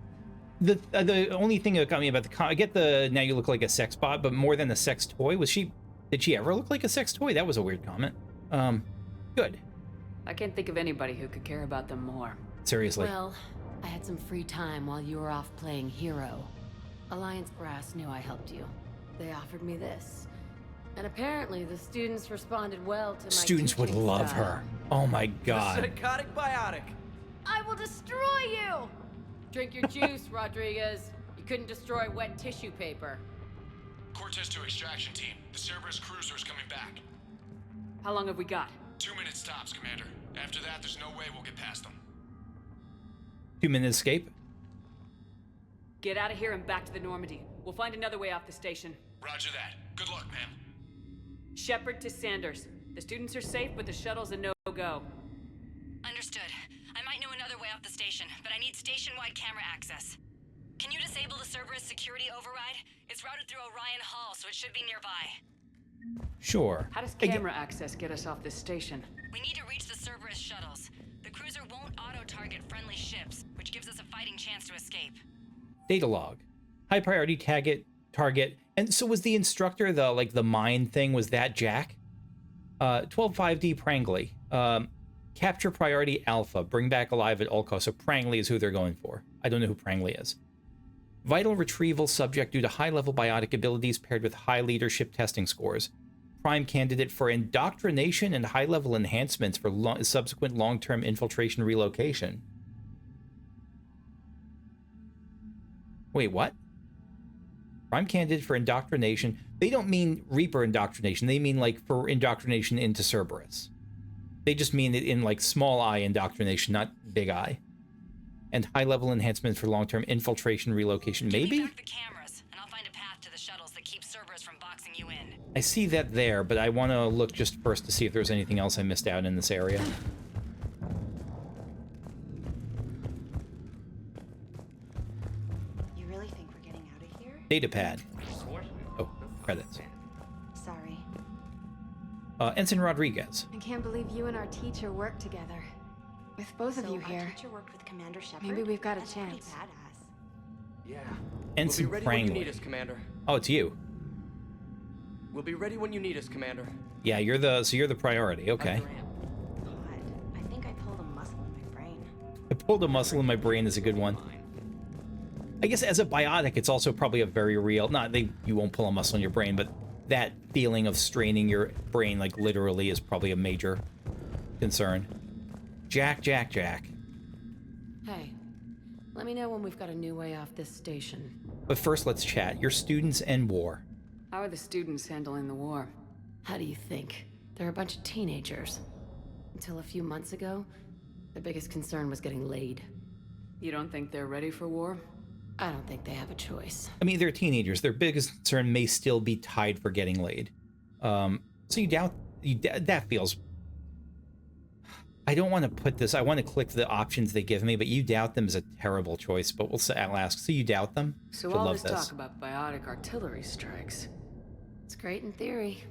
A: The only thing that got me about I get the now you look like a sex bot, but more than a sex toy. Did she ever look like a sex toy? That was a weird comment. Good.
D: I can't think of anybody who could care about them more.
A: Seriously.
F: Well, I had some free time while you were off playing hero. Alliance Brass knew I helped you. They offered me this. And apparently the students responded well to my
A: Students would
F: teaching
A: love
F: style.
A: her. Oh my God.
E: Psychotic biotic.
F: I will destroy you! Drink your juice, Rodriguez. You couldn't destroy wet tissue paper.
G: Cortez to extraction team. The Cerberus cruiser is coming back.
D: How long have we got?
G: 2 minutes tops, Commander. After that, there's no way we'll get past them.
A: 2-minute escape.
D: Get out of here and back to the Normandy. We'll find another way off the station.
G: Roger that. Good luck, ma'am.
D: Shepard to Sanders. The students are safe, but the shuttle's a no-go.
F: Understood. I might know another way off the station, but I need station-wide camera access. Can you disable the Cerberus security override? It's routed through Orion Hall, so it should be nearby.
A: Sure.
D: How does camera access get us off this station?
F: We need to reach the Cerberus shuttles. The cruiser won't auto-target friendly ships, which gives us a fighting chance to escape.
A: Data log. High priority target. And so was the instructor, the mine thing, was that Jack? 12-5D Prangley. Capture priority Alpha. Bring back alive at all costs. So Prangley is who they're going for. I don't know who Prangley is. Vital retrieval subject due to high-level biotic abilities paired with high leadership testing scores. Prime candidate for indoctrination and high-level enhancements for subsequent long-term infiltration relocation. Wait, what? Prime candidate for indoctrination. They don't mean Reaper indoctrination. They mean like for indoctrination into Cerberus. They just mean it in like small I indoctrination, not big I. And high-level enhancements for long-term infiltration relocation. Maybe?
F: Back the cameras, and I'll find a path to the shuttles that keep Cerberus from boxing you in.
A: I see that there, but I want to look just first to see if there's anything else I missed out in this area.
I: You really think we're getting out of here?
A: Datapad. Oh, credits.
I: Sorry.
A: Ensign Rodriguez.
H: I can't believe you and our teacher work together. With both of you
I: Our
H: here.
I: teacher worked with Commander Shepard.
H: Maybe we've got a
I: That's pretty
H: chance.
I: badass.
E: Yeah.
A: Ensign
J: We'll be ready when you
A: Prangley.
J: need us, Commander.
A: Oh, it's you.
J: We'll be ready when you need us, Commander.
A: Yeah, you're the priority. Okay.
I: God, I think I pulled a muscle in my brain.
A: I pulled a muscle in my brain is a good one. I guess as a biotic, it's also probably a very real. You won't pull a muscle in your brain, but that feeling of straining your brain, like literally, is probably a major concern. Jack.
D: Hey, let me know when we've got a new way off this station.
A: But first, let's chat. Your students and war.
D: How are the students handling the war? How do you think? They're a bunch of teenagers. Until a few months ago, their biggest concern was getting laid. You don't think they're ready for war? I don't think they have a choice.
A: I mean, they're teenagers. Their biggest concern may still be tied for getting laid. So you doubt that feels. I don't want to put this. I want to click the options they give me, but you doubt them is a terrible choice. But I'll ask. So you doubt them?
D: So
A: Should
D: all
A: love
D: this talk about biotic artillery strikes. It's great in theory.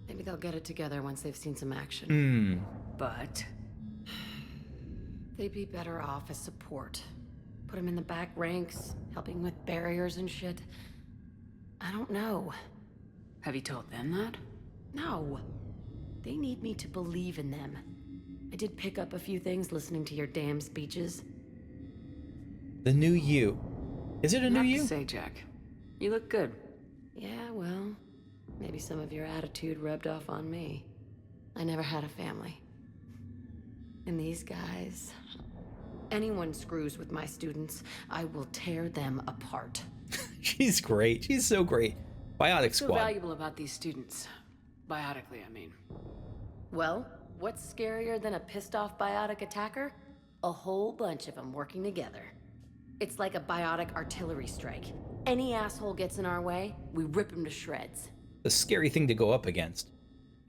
D: Maybe they'll get it together once they've seen some action. But they'd be better off as support. Put them in the back ranks, helping with barriers and shit. I don't know. Have you told them that? No. They need me to believe in them. I did pick up a few things listening to your damn speeches.
A: The new you. Is it a new you?
D: Say, Jack. You look good. Yeah, well, maybe some of your attitude rubbed off on me. I never had a family. And these guys... Anyone screws with my students, I will tear them apart.
A: She's great. She's so great. Biotic
D: What's so
A: Squad.
D: valuable about these students? Biotically, I mean. Well, what's scarier than a pissed-off biotic attacker? A whole bunch of them working together. It's like a biotic artillery strike. Any asshole gets in our way, we rip him to shreds.
A: A scary thing to go up against.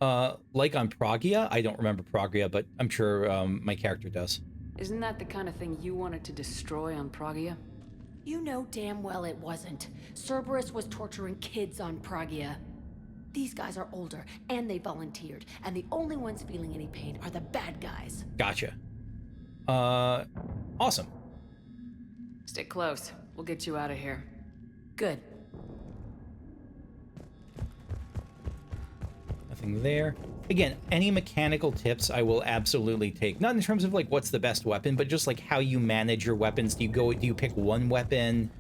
A: Like on Pragia, I don't remember Pragia, but I'm sure my character does.
D: Isn't that the kind of thing you wanted to destroy on Pragia? You know damn well it wasn't. Cerberus was torturing kids on Pragia. These guys are older, and they volunteered, and the only ones feeling any pain are the bad guys.
A: Gotcha. Awesome.
D: Stick close. We'll get you out of here. Good.
A: Nothing there. Again, any mechanical tips I will absolutely take. Not in terms of like what's the best weapon, but just like how you manage your weapons. Do you pick one weapon?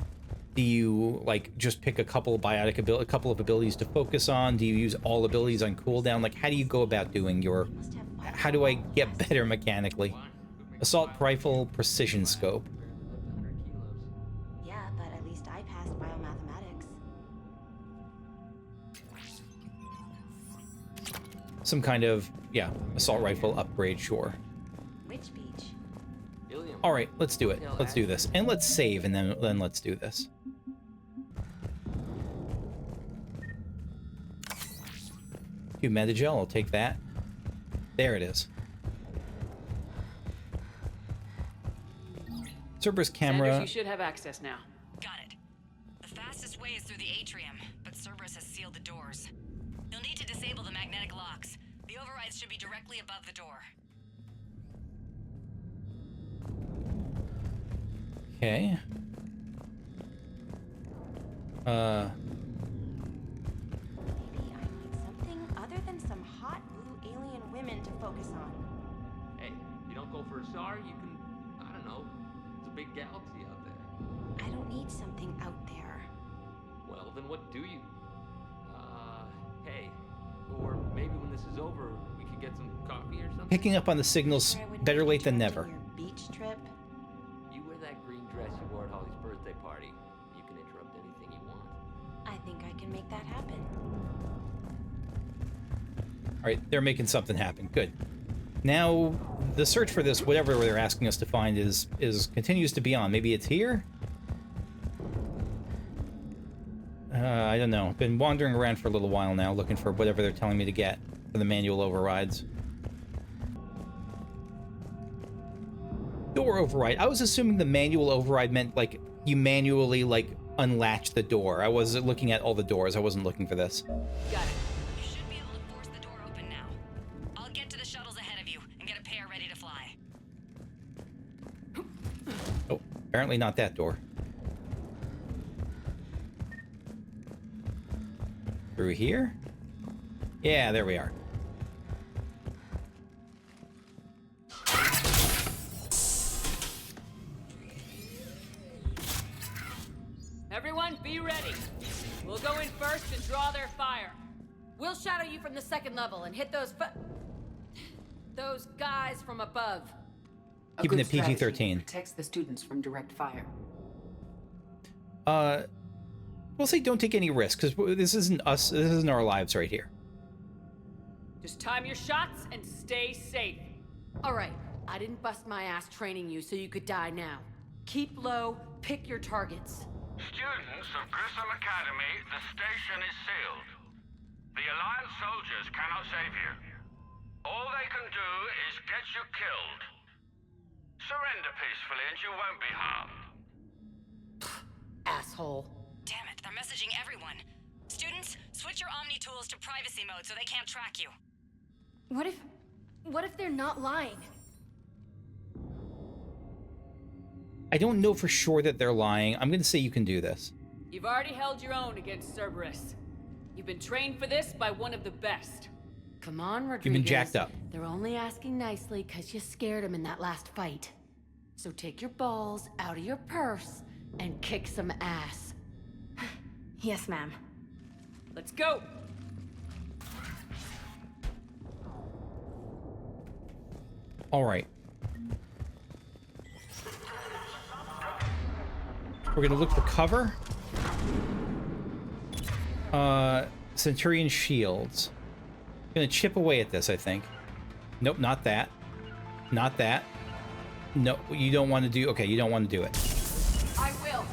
A: Do you like just pick a couple of abilities to focus on? Do you use all abilities on cooldown? Like how do you go about doing your how do I get better mechanically? Assault rifle, precision scope.
I: Yeah, but at least I passed biomathematics.
A: Some kind of, yeah, assault rifle upgrade, sure.
I: Which beach?
A: All right, let's do it. Let's do this. And let's save, and then let's do this. Few Metagel, I'll take that. There it is. Cerberus camera.
K: Sanders, you should have access now.
F: Got it. The fastest way is through the atrium, but Cerberus has sealed the doors. You'll need to disable the magnetic locks. The overrides should be directly above the door.
A: Okay.
I: Maybe I need something other than some hot blue alien women to focus on.
L: Hey, you don't go for a star, you can, I don't know, it's a big galaxy out there.
I: I don't need something out there.
L: Well, then what do you? Hey, or maybe when this is over, we could get some coffee or something?
A: Picking up on the signals, better late than never.
I: Your beach trip.
L: You wear that green dress you wore at Holly's birthday party. You can interrupt anything you want.
I: I think I can make that happen.
A: All right, they're making something happen. Good. Now, the search for this, whatever they're asking us to find, is continues to be on. Maybe it's here? I don't know. Been wandering around for a little while now, looking for whatever they're telling me to get for the manual overrides. Door override. I was assuming the manual override meant, like, you manually, like, unlatch the door. I was looking at all the doors. I wasn't looking for this.
F: Got it. You should be able to force the door open now. I'll get to the shuttles ahead of you and get a pair ready to fly.
A: Oh, apparently not that door. Through here? Yeah, there we are.
K: Everyone, be ready. We'll go in first and draw their fire.
D: We'll shadow you from the second level and hit those guys from above.
A: Keeping it PG-13.
K: Protects the students from direct fire.
A: We'll say don't take any risks, because this isn't us. This isn't our lives right here.
K: Just time your shots and stay safe.
D: All right, I didn't bust my ass training you so you could die now. Keep low, pick your targets.
G: Students of Grissom Academy, the station is sealed. The Alliance soldiers cannot save you. All they can do is get you killed. Surrender peacefully and you won't be harmed.
D: Asshole.
F: Damn it, they're messaging everyone. Students, switch your Omni tools to privacy mode so they can't track you.
M: What if they're not lying?
A: I don't know for sure that they're lying. I'm going to say you can do this.
K: You've already held your own against Cerberus. You've been trained for this by one of the best.
D: Come on, Rodriguez.
A: You've been jacked up.
D: They're only asking nicely because you scared them in that last fight. So take your balls out of your purse and kick some ass.
M: Yes, ma'am.
K: Let's go!
A: All right. We're going to look for cover. Centurion shields. Going to chip away at this, I think. Nope, not that. Not that. No, you don't want to do... Okay, you don't want to do it.
B: I will.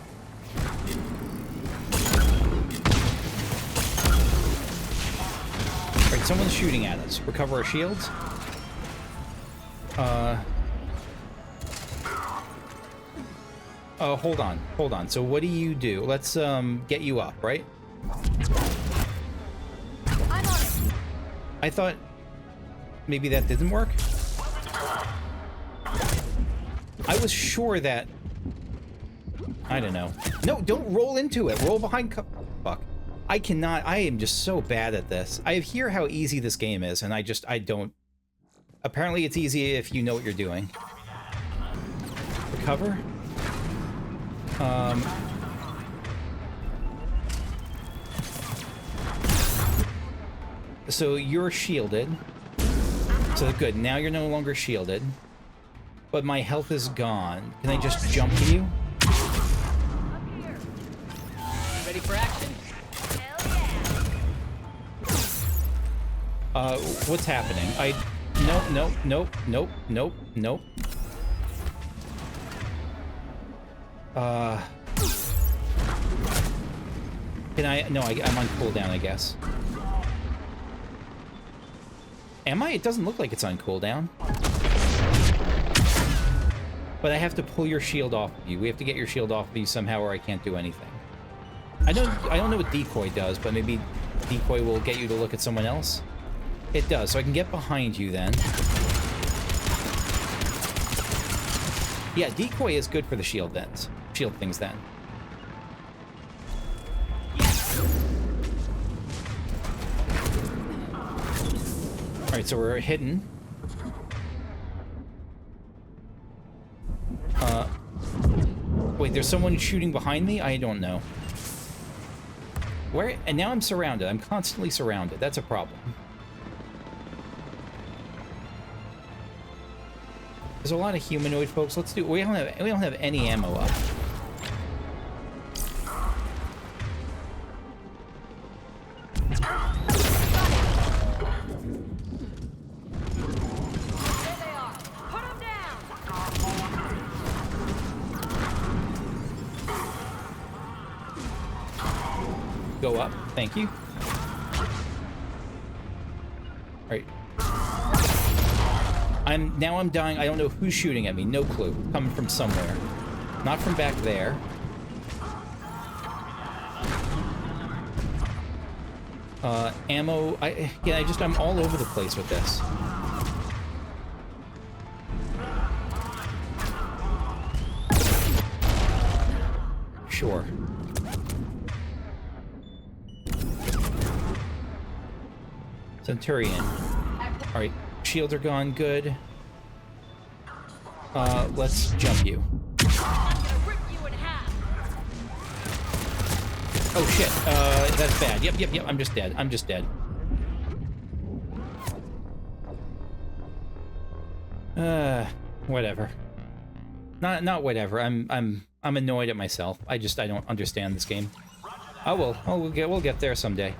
A: All right, someone's shooting at us. Recover our shields. Hold on. Hold on. So what do you do? Let's, get you up, right?
M: I'm on it.
A: I thought maybe that didn't work. I was sure that... I don't know. No, don't roll into it. Roll behind fuck. I cannot... I am just so bad at this. I hear how easy this game is, and I don't... Apparently it's easy if you know what you're doing. Recover? So you're shielded. So good, now you're no longer shielded. But my health is gone. Can I just jump to you?
K: Ready for action?
A: What's happening? Nope. Can I? No, I'm on cooldown, I guess. Am I? It doesn't look like it's on cooldown. But I have to pull your shield off of you. We have to get your shield off of you somehow, or I can't do anything. I don't know what decoy does, but maybe decoy will get you to look at someone else. It does, so I can get behind you then. Yeah, decoy is good for the shield things then. Alright, so we're hidden. Wait, there's someone shooting behind me? I don't know. Where? And now I'm surrounded. I'm constantly surrounded. That's a problem. There's a lot of humanoid folks. Let's do. We don't have any ammo up. Go up. Thank you. All right. Now I'm dying. I don't know who's shooting at me. No clue. Coming from somewhere. Not from back there. Ammo. I'm all over the place with this. Sure. Centurion. Alright, shields are gone, good. Let's jump you. Oh shit, that's bad. Yep, I'm just dead. Whatever. Not whatever. I'm annoyed at myself. I don't understand this game. Oh well, we'll get there someday.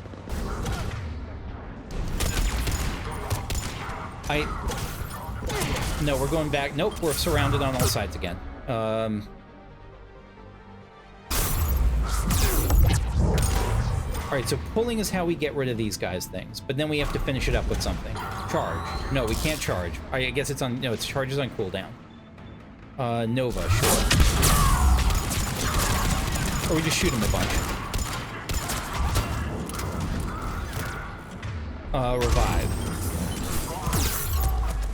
A: No, we're going back. Nope, we're surrounded on all sides again. Alright, so pulling is how we get rid of these guys' things. But then we have to finish it up with something. Charge. No, we can't charge. I guess it's on... No, it's charges on cooldown. Nova, sure. Or we just shoot him a bunch. Revive.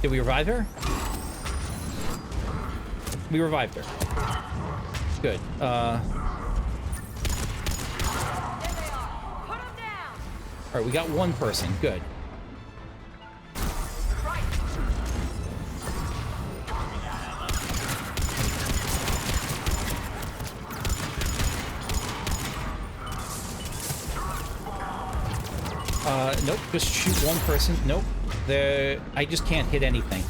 A: Did we revive her? We revived her. Good. Alright, we got one person. Good. Nope, just shoot one person. Nope. I just can't hit anything.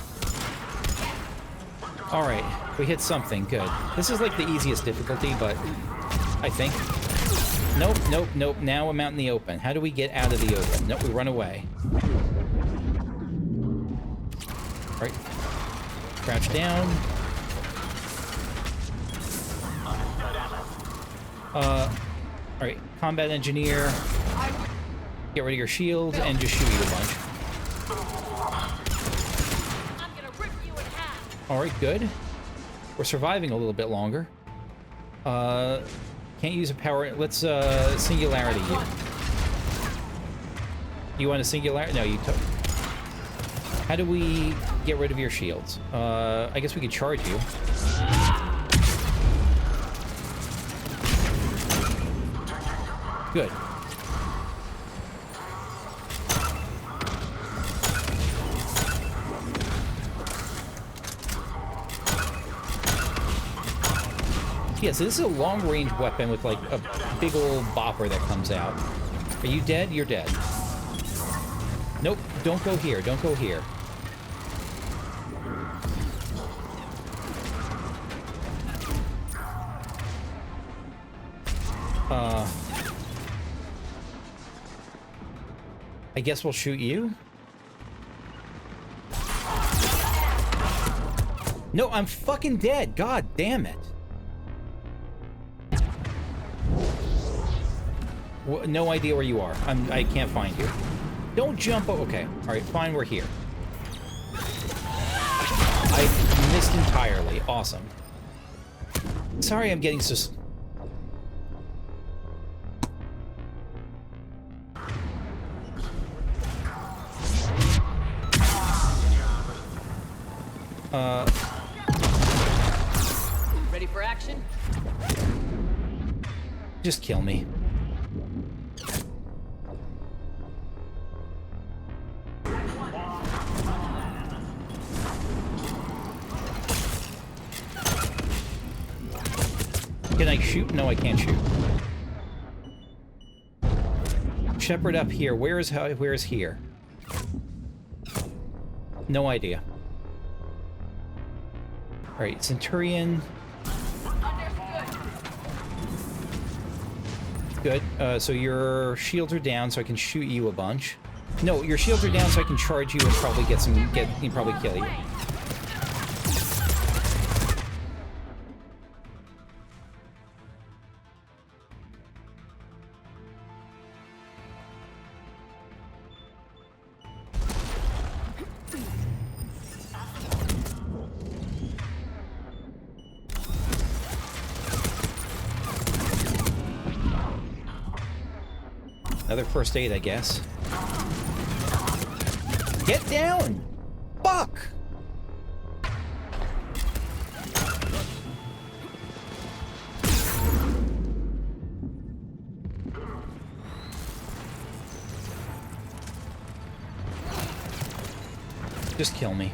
A: Alright, we hit something. Good. This is like the easiest difficulty, but I think. Nope. Now I'm out in the open. How do we get out of the open? Nope, we run away. Alright. Crouch down. Alright, combat engineer. Get rid of your shield and just shoot you a bunch. Alright, good. We're surviving a little bit longer. Can't use a power... Let's, singularity you. You want a singularity? No, you took... How do we get rid of your shields? I guess we could charge you. Good. Yeah, so this is a long-range weapon with, like, a big old bopper that comes out. Are you dead? You're dead. Nope, don't go here. Don't go here. I guess we'll shoot you. No, I'm fucking dead. God damn it. No idea where you are. I can't find you. Don't jump. Okay. All right, fine, we're here. I missed entirely. Awesome. Sorry I'm getting so...
K: Ready for action?
A: Just kill me. Can I shoot? No, I can't shoot. Shepherd up here. Where is here? No idea. All right, Centurion. Good. So your shields are down, so I can shoot you a bunch. No, your shields are down, so I can charge you and probably probably kill you. Another first aid, I guess. Get down! Fuck! Just kill me.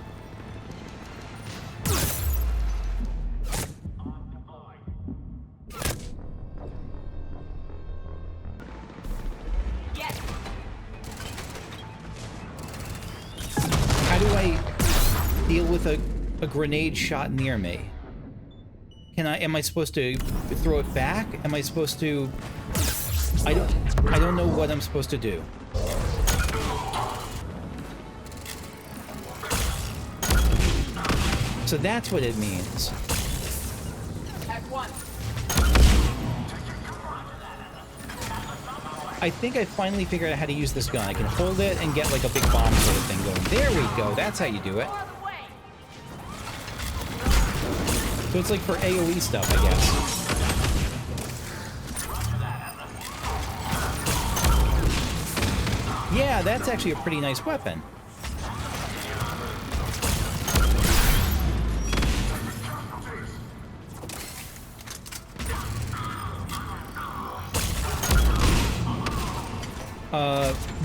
A: A grenade shot near me. Am I supposed to throw it back? Am I supposed to... I don't know what I'm supposed to do. So that's what it means. I think I finally figured out how to use this gun. I can hold it and get like a big bomb sort of thing going. There we go. That's how you do it. So it's like for AoE stuff, I guess. Yeah, that's actually a pretty nice weapon.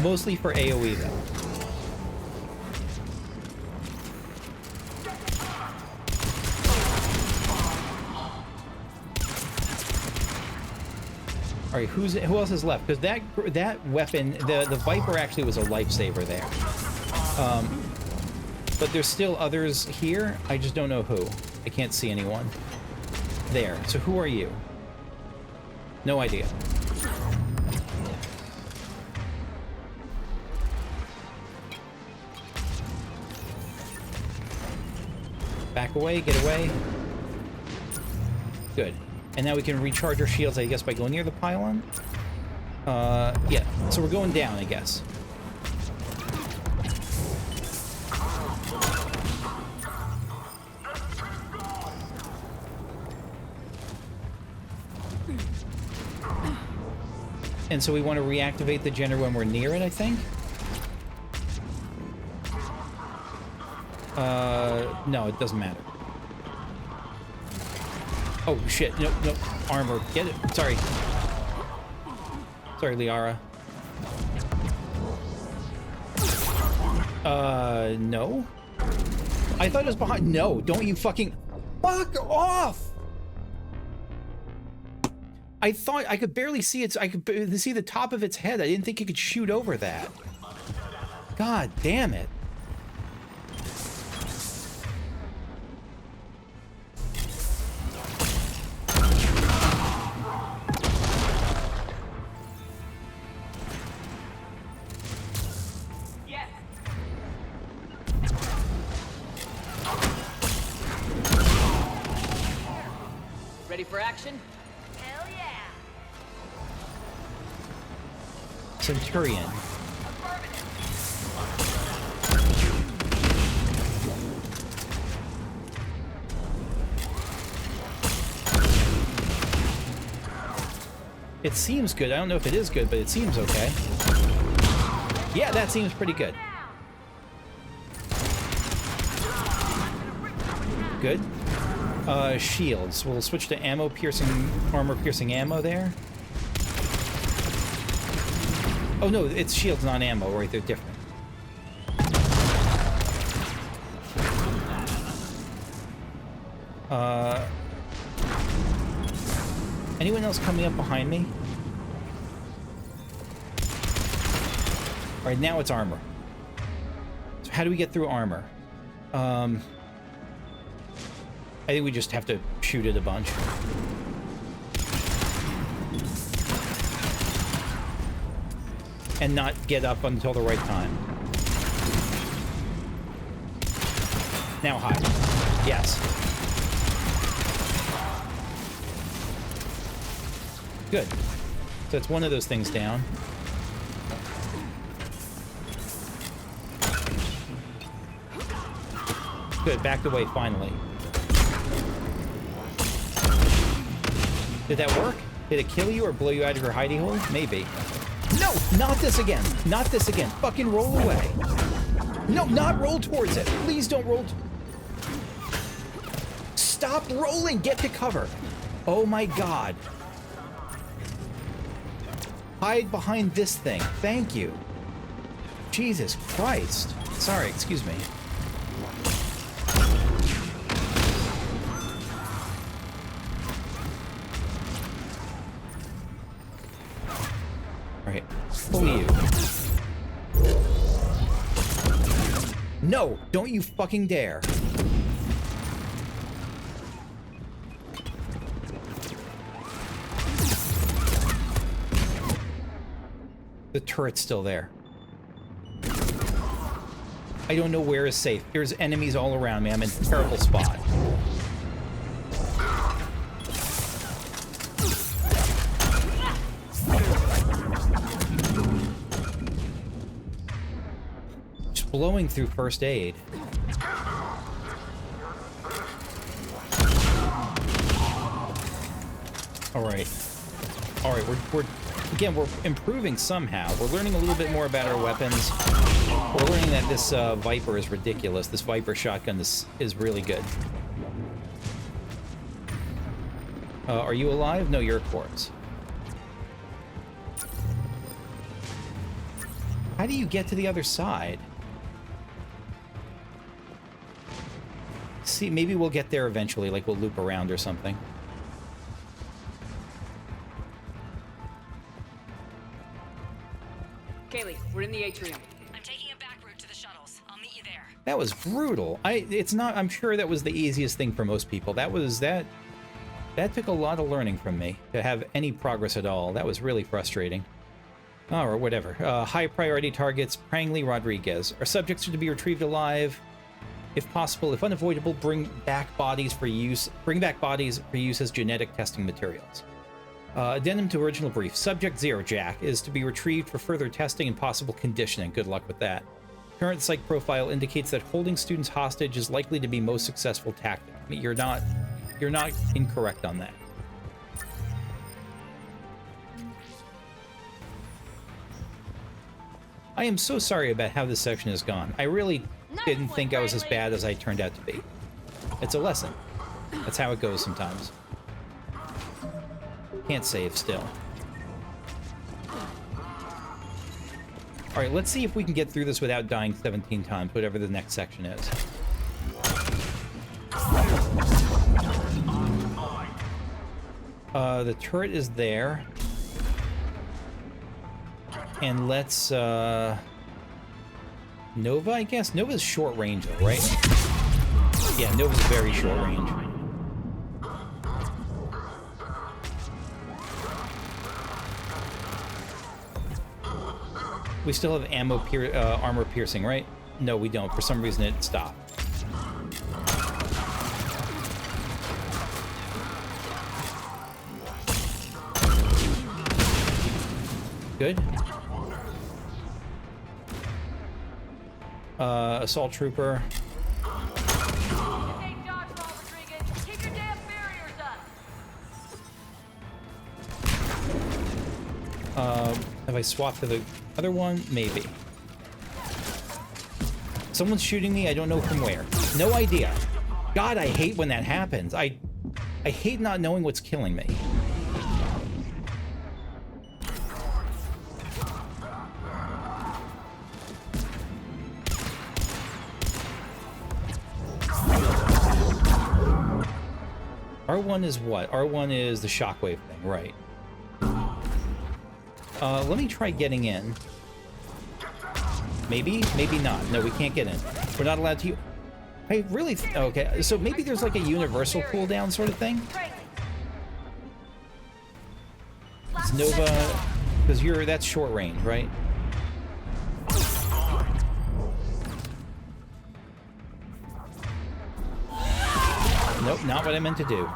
A: Mostly for AoE, though. All right, who else is left? Because that weapon, the Viper actually was a lifesaver there. But there's still others here. I just don't know who. I can't see anyone. There. So who are you? No idea. Back away, get away. Good. And now we can recharge our shields, I guess, by going near the pylon? Yeah. So we're going down, I guess. And so we want to reactivate the generator when we're near it, I think? No, it doesn't matter. Oh, shit. Nope, nope. Armor. Get it. Sorry. Sorry, Liara. No? I thought it was behind. No, don't you fucking... Fuck off! I thought I could barely see its... I could see the top of its head. I didn't think you could shoot over that. God damn it.
K: Ready for action?
M: Hell yeah!
A: Centurion. It seems good. I don't know if it is good, but it seems okay. Yeah, that seems pretty good. Good. Shields. We'll switch to armor-piercing ammo there. Oh no, it's shields, not ammo, right? They're different. Anyone else coming up behind me? All right, now it's armor. So how do we get through armor? I think we just have to shoot it a bunch. And not get up until the right time. Now hide. Yes. Good. So it's one of those things down. Good, backed away finally. Did that work? Did it kill you or blow you out of your hidey hole? Maybe. No! Not this again! Not this again! Fucking roll away! No, not roll towards it! Please don't roll. Stop rolling! Get to cover! Oh my god. Hide behind this thing. Thank you. Jesus Christ. Sorry, excuse me. Alright. Pull you. No! Don't you fucking dare. The turret's still there. I don't know where is safe. There's enemies all around me. I'm in a terrible spot. Just blowing through first aid. All right. All right, we're again, we're improving somehow. We're learning a little bit more about our weapons. We're learning that this Viper is ridiculous. This Viper shotgun is really good. Are you alive? No, you're a corpse. How do you get to the other side? See, maybe we'll get there eventually, like we'll loop around or something.
K: Kaylee, we're in the atrium.
F: I'm taking a back route to the shuttles. I'll meet you there.
A: That was brutal. I'm sure that was the easiest thing for most people. That took a lot of learning from me to have any progress at all. That was really frustrating. Oh, or whatever. High priority targets, Prangley Rodriguez. Our subjects are to be retrieved alive. If possible, if unavoidable, bring back bodies for use as genetic testing materials. Addendum to original brief. Subject 0, Jack, is to be retrieved for further testing and possible conditioning. Good luck with that. Current psych profile indicates that holding students hostage is likely to be most successful tactic. I mean, you're not incorrect on that. I am so sorry about how this section has gone. I really didn't think I was as bad as I turned out to be. It's a lesson. That's how it goes sometimes. Can't save still. Alright, let's see if we can get through this without dying 17 times, whatever the next section is. The turret is there. And let's, Nova, I guess? Nova's short range, though, right? Yeah, Nova's very short range. We still have armor piercing, right? No, we don't. For some reason, it stopped. Good. Assault trooper. Have I swapped to the other one? Maybe. Someone's shooting me, I don't know from where. No idea. God, I hate when that happens. I hate not knowing what's killing me. R1 is what? R1 is the shockwave thing, right. Let me try getting in. Maybe? Maybe not. No, we can't get in. We're not allowed to... I really... Okay, so maybe there's like a universal cooldown sort of thing? It's Nova... Because that's short range, right? Nope, not what I meant to do.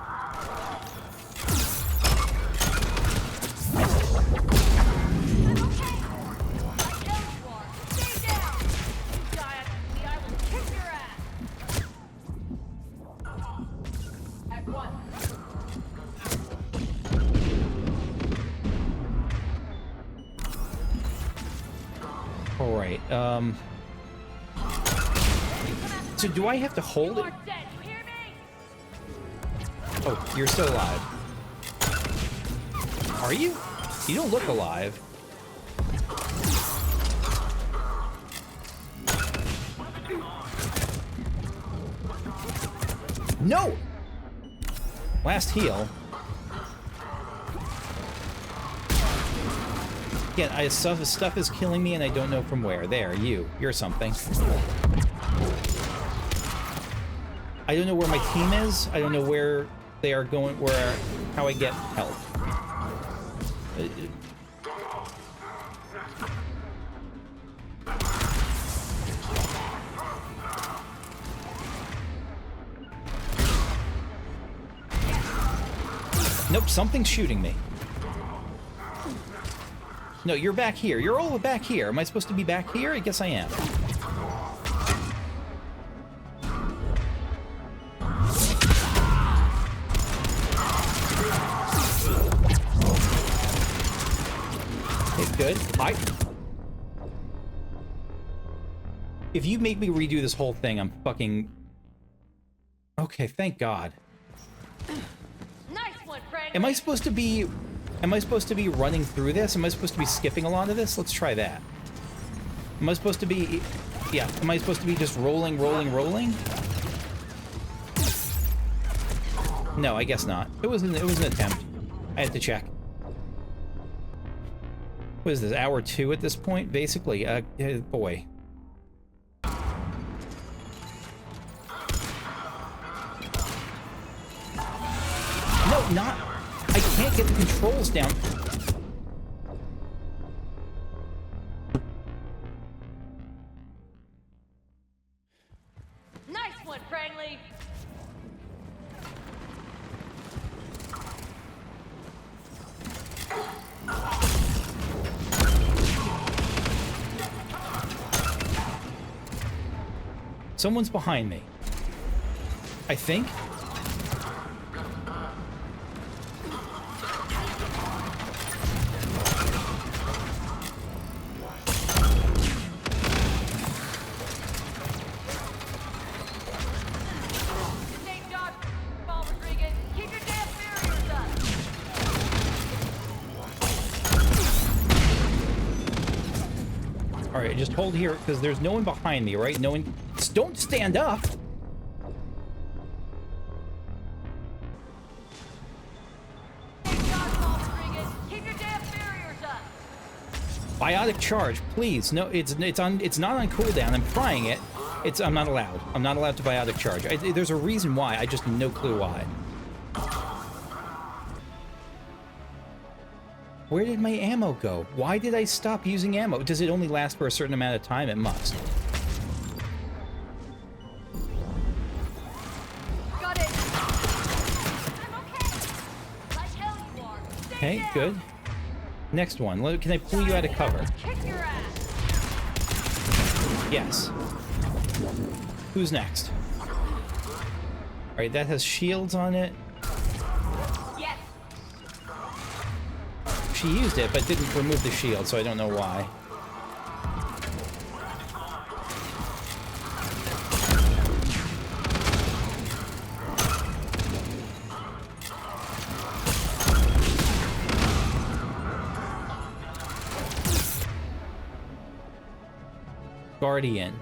A: Alright, so do I have to hold it? Oh, you're still alive. Are you? You don't look alive. No! Last heal. Again, stuff is killing me and I don't know from where. There, you're something. I don't know where my team is. I don't know where they are going, how I get help. Nope, something's shooting me. No, you're back here. You're all back here. Am I supposed to be back here? I guess I am. Okay, good. If you make me redo this whole thing, I'm fucking... Okay, thank God.
K: Nice one, Frank.
A: Am I supposed to be running through this? Am I supposed to be skipping a lot of this? Let's try that. Am I supposed to be... Yeah, am I supposed to be just rolling? No, I guess not. It was an attempt. I had to check. What is this, hour 2 at this point, basically? Boy. No, not... I can't get the controls down.
K: Nice one, Franklin.
A: Someone's behind me. I think. All right, just hold here because there's no one behind me, right? No one. Don't stand up. Biotic charge, please. No, it's not on cooldown. I'm trying it. I'm not allowed. I'm not allowed to biotic charge. There's a reason why. I just have no clue why. Where did my ammo go? Why did I stop using ammo? Does it only last for a certain amount of time? It must.
K: Got it. I'm okay. Like hell you are.
A: Okay, good. Next one. Can I pull you out of cover?
K: Kick your ass.
A: Yes. Who's next? All right, that has shields on it.
K: Yes.
A: She used it, but didn't remove the shield, so I don't know why. Guardian.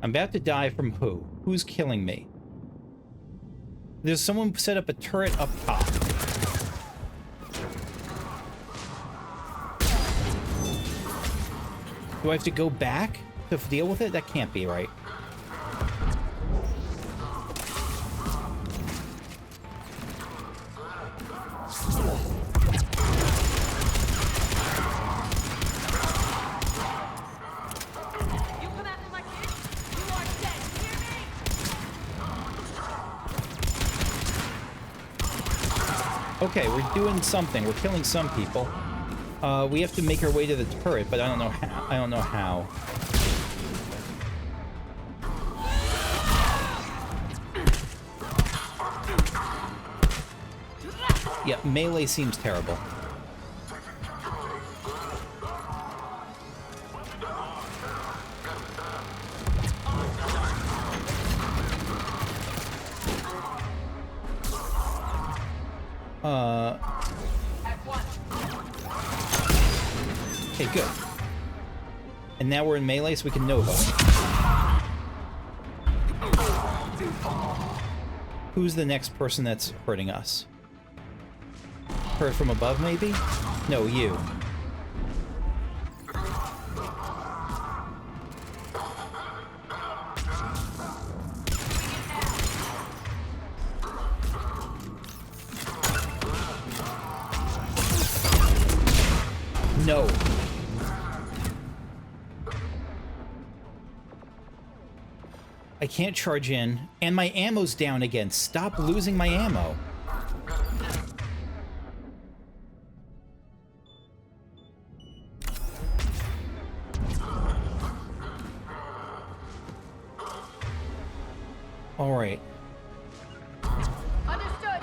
A: I'm about to die from who? Who's killing me? There's someone set up a turret up top. Do I have to go back to deal with it? That can't be right. Okay, we're doing something. We're killing some people. We have to make our way to the turret, but I don't know how. I don't know how. Yeah, melee seems terrible. Okay, good. And now we're in melee, so we can Nova. Who's the next person that's hurting us? Hurt from above, maybe? No, you. No. I can't charge in, and my ammo's down again. Stop losing my ammo. All right.
B: Understood.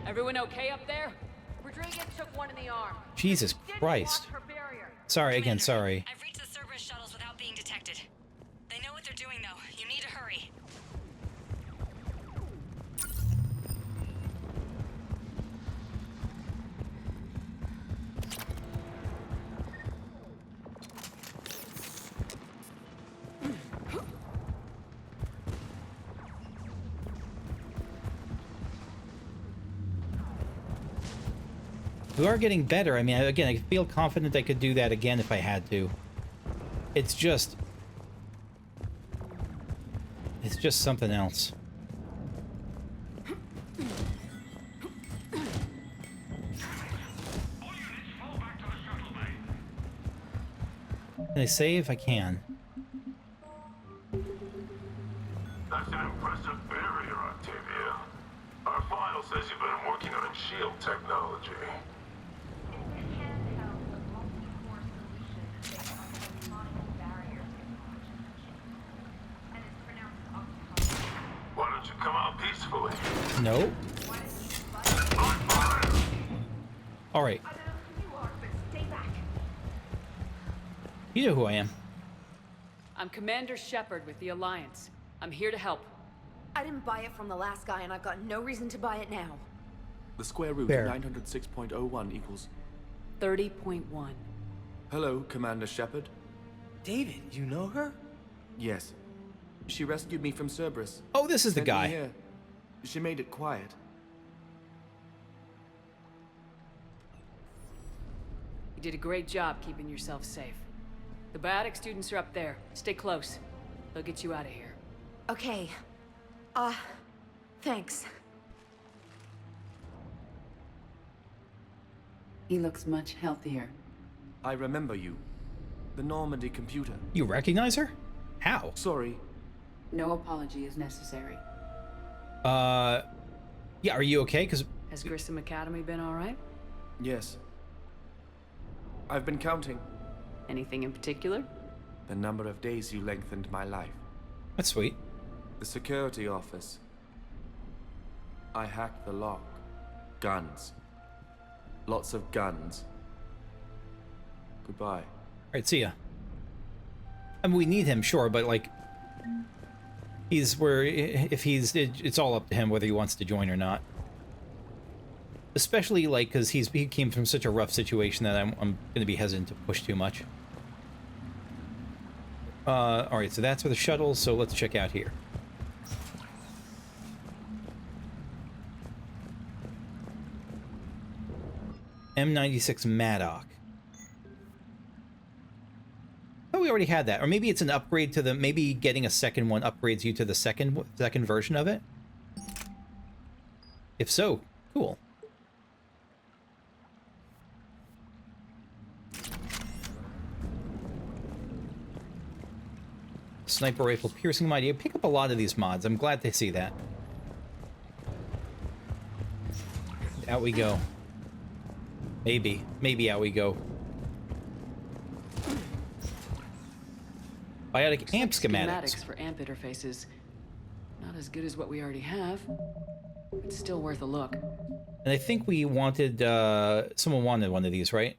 K: Everyone okay up there?
B: Rodriguez took one in the arm.
A: Jesus Christ. Sorry again, sorry.
F: I've reached the Cerberus shuttles without being detected. They know what they're doing, though. You need to hurry.
A: We are getting better. I mean, again, I feel confident I could do that again if I had to. It's just something else. Can I save? I can.
N: That's an impressive barrier, Octavia. Our file says you've been working on shield technology. Why don't you come out peacefully?
A: No. All right. You know who I am.
K: I'm Commander Shepard with the Alliance. I'm here to help.
D: I didn't buy it from the last guy, and I've got no reason to buy it now.
E: The square root
A: Fair.
E: of 906.01 equals...
K: 30.1.
E: Hello, Commander Shepard.
J: David, you know her?
E: Yes. She rescued me from Cerberus.
A: Oh, this is the
E: Sent me
A: guy.
E: here. She made it quiet.
K: You did a great job keeping yourself safe. The biotic students are up there. Stay close. They'll get you out of here.
D: Okay. Thanks.
O: He looks much healthier.
J: I remember you. The Normandy computer.
A: You recognize her? How?
J: Sorry.
O: No apology is necessary.
A: Yeah, are you okay? Because...
K: Has Grissom Academy been alright?
J: Yes. I've been counting.
K: Anything in particular?
J: The number of days you lengthened my life.
A: That's sweet.
J: The security office. I hacked the lock. Guns. Lots of guns. Goodbye.
A: Alright, see ya. I mean, we need him, sure, but, like... It's all up to him whether he wants to join or not. Especially, like, because he came from such a rough situation that I'm going to be hesitant to push too much. Alright, so that's for the shuttle, so let's check out here. M96 Maddock. Oh, we already had that. Or maybe it's an upgrade to the... Maybe getting a second one upgrades you to the second version of it? If so, cool. Sniper rifle piercing mighty. I pick up a lot of these mods. I'm glad to see that. Out we go. Maybe out we go. Biotic amp schematics.
K: For amp interfaces. Not as good as what we already have. It's still worth a look.
A: And I think we wanted, someone wanted one of these, right?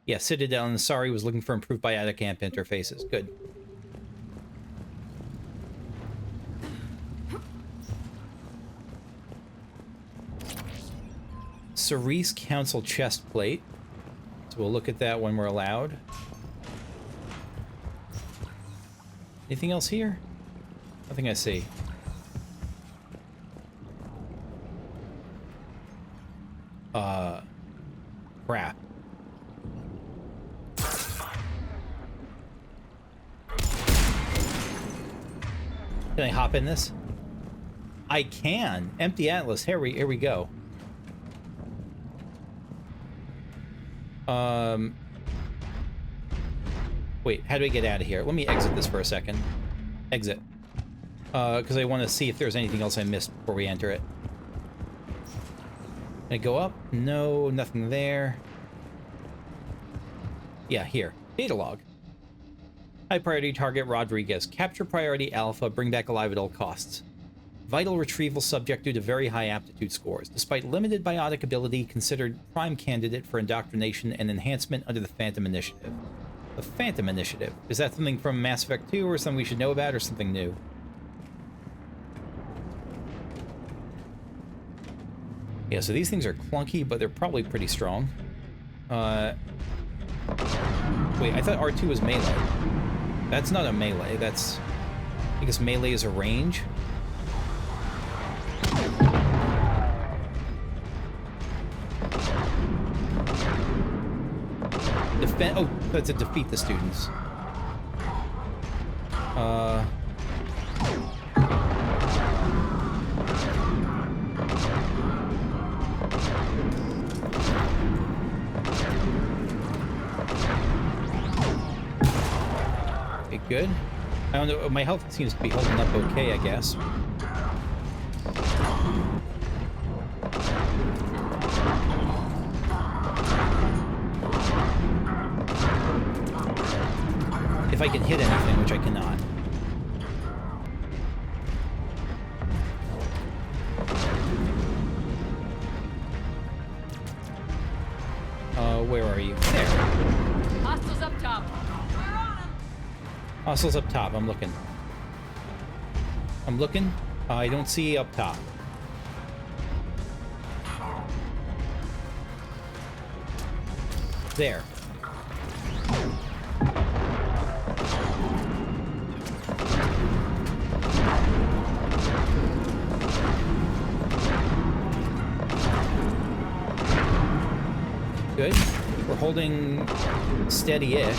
A: Yeah, Citadel and Sorry was looking for improved biotic amp interfaces. Good. Cerise Council chest plate. So we'll look at that when we're allowed. Anything else here? Nothing I see. Crap. Can I hop in this? I can. Empty Atlas. Here we go. Wait, how do I get out of here? Let me exit this for a second. Exit. Because I want to see if there's anything else I missed before we enter it. Can I go up? No, nothing there. Yeah, here. Data log. High priority target Rodriguez. Capture priority Alpha. Bring back alive at all costs. Vital retrieval subject due to very high aptitude scores. Despite limited biotic ability, considered prime candidate for indoctrination and enhancement under the Phantom Initiative. The Phantom Initiative. Is that something from Mass Effect 2 or something we should know about or something new? Yeah, so these things are clunky, but they're probably pretty strong. Wait, I thought R2 was melee. That's not a melee, that's... I guess melee is a range. Oh, that's to defeat the students. Okay, good. I don't know, my health seems to be holding up okay, I guess. If I can hit anything, which I cannot. Where are you? There.
K: Hostiles up top.
A: Hostiles up top. I'm looking. I'm looking. I don't see up top. There. Good. We're holding steady-ish.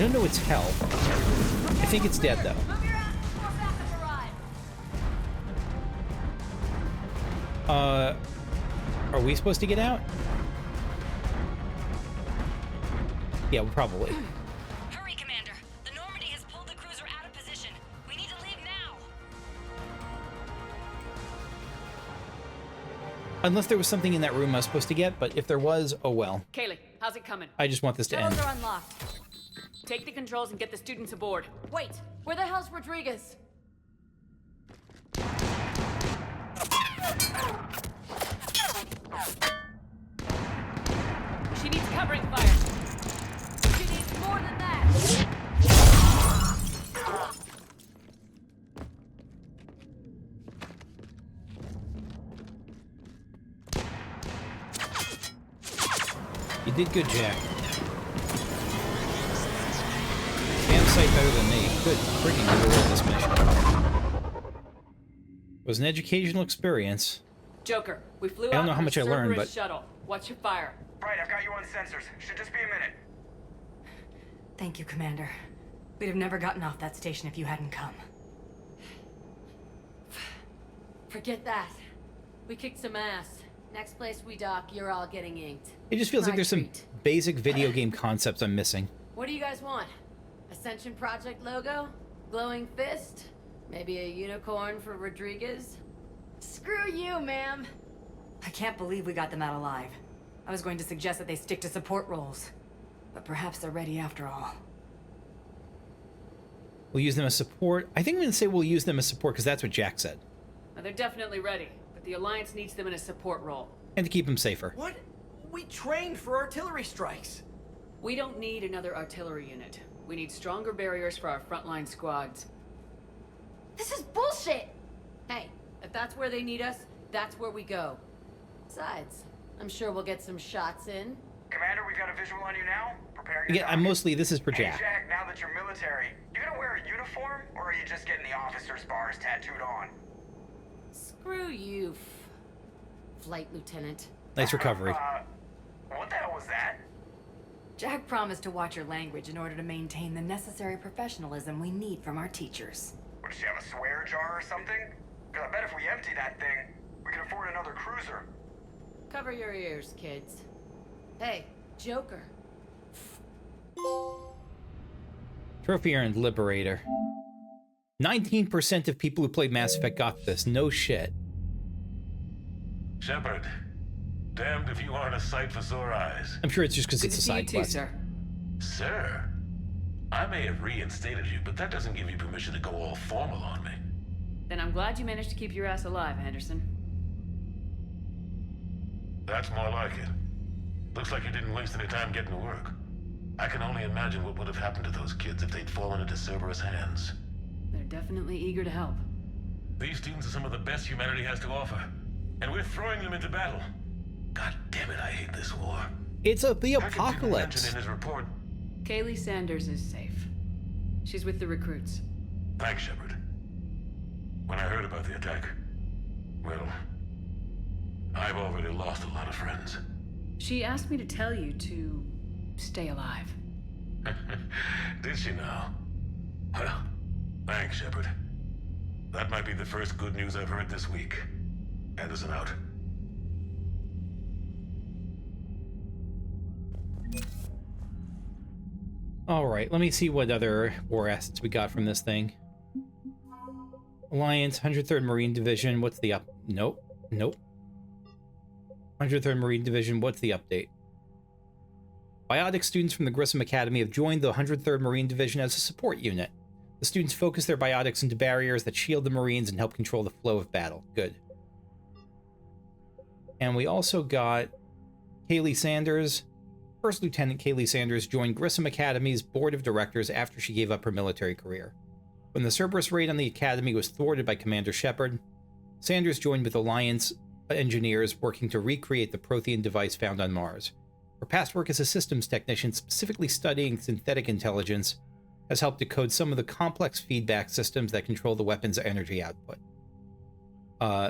A: don't know its health. I think it's dead, though. Are we supposed to get out? Yeah, well, probably.
F: Hurry, Commander. The Normandy has pulled the cruiser out of position. We need to leave now.
A: Unless there was something in that room I was supposed to get, but if there was, oh well.
K: Kaylee, how's it coming?
A: I just want this to end.
F: Doors are unlocked.
K: Take the controls and get the students aboard.
B: Wait, where the hell's Rodriguez?
K: She needs covering fire.
B: She needs more than that.
A: You did good, Jack. Damn sight better than me. Good freaking good at this mission. It was an educational experience.
K: Joker, we flew out
A: I don't know how
K: on a
A: much I learned,
K: Cerberus
A: but
K: shuttle. Watch your fire.
P: Right, I've got you on sensors. Should just be a minute.
F: Thank you, Commander. We'd have never gotten off that station if you hadn't come.
D: Forget that. We kicked some ass. Next place we dock, you're all getting inked.
A: it just feels like
D: My
A: there's some
D: treat.
A: basic video game concepts I'm missing.
D: What do you guys want? Ascension Project logo? Glowing fist? Maybe a unicorn for Rodriguez? Screw you, ma'am.
F: I can't believe we got them out alive. I was going to suggest that they stick to support roles. But perhaps they're ready after all.
A: We'll use them as support. I think I'm going to say we'll use them as support because that's what Jack said.
K: Now, they're definitely ready, but the Alliance needs them in a support role.
A: And to keep them safer.
E: What? We trained for artillery strikes.
K: We don't need another artillery unit. We need stronger barriers for our frontline squads.
M: This is bullshit!
D: Hey, if that's where they need us, that's where we go. Besides, I'm sure we'll get some shots in.
P: Commander, we've got a visual on you now. Prepare your
A: Yeah, I'm mostly, this is for
P: Hey,
A: Jack.
P: Jack, now that you're military, you gonna wear a uniform, or are you just getting the officer's bars tattooed on?
D: Screw you, Flight Lieutenant.
A: Nice recovery.
P: What the hell was that?
F: Jack promised to watch your language in order to maintain the necessary professionalism we need from our teachers.
P: What, does she have a swear jar or something? Because I bet if we empty that thing, we can afford another cruiser.
D: Cover your ears, kids. Hey, Joker.
A: Trophy earned Liberator. 19% of people who played Mass Effect got this. No shit.
C: Shepard, damned if you aren't a sight for sore eyes.
A: I'm sure it's just because
K: Good
A: it's a
K: to see you
A: side
K: too,
A: quest.
K: sir.
C: Sir, I may have reinstated you, but that doesn't give you permission to go all formal on me.
K: Then I'm glad you managed to keep your ass alive, Henderson.
C: That's more like it. Looks like you didn't waste any time getting to work. I can only imagine what would have happened to those kids if they'd fallen into Cerberus hands.
K: They're definitely eager to help.
C: These students are some of the best humanity has to offer, and we're throwing them into battle. God damn it, I hate this war.
A: It's the
C: How could you
A: apocalypse.
C: mention in his report?
K: Kaylee Sanders is safe. She's with the recruits.
C: Thanks, Shepard. When I heard about the attack, well, I've already lost a lot of friends.
K: She asked me to tell you to stay alive.
C: Did she now? Well, thanks, Shepard. That might be the first good news I've heard this week. Anderson out.
A: Alright, let me see what other war assets we got from this thing. Alliance, 103rd Marine Division, what's the up? Nope, nope. 103rd Marine Division, what's the update? Biotic students from the Grissom Academy have joined the 103rd Marine Division as a support unit. The students focus their biotics into barriers that shield the Marines and help control the flow of battle. Good. And we also got Kaylee Sanders. First Lieutenant Kaylee Sanders joined Grissom Academy's board of directors after she gave up her military career. When the Cerberus raid on the Academy was thwarted by Commander Shepard, Sanders joined with Alliance engineers working to recreate the Prothean device found on Mars. Her past work as a systems technician, specifically studying synthetic intelligence, has helped decode some of the complex feedback systems that control the weapon's energy output.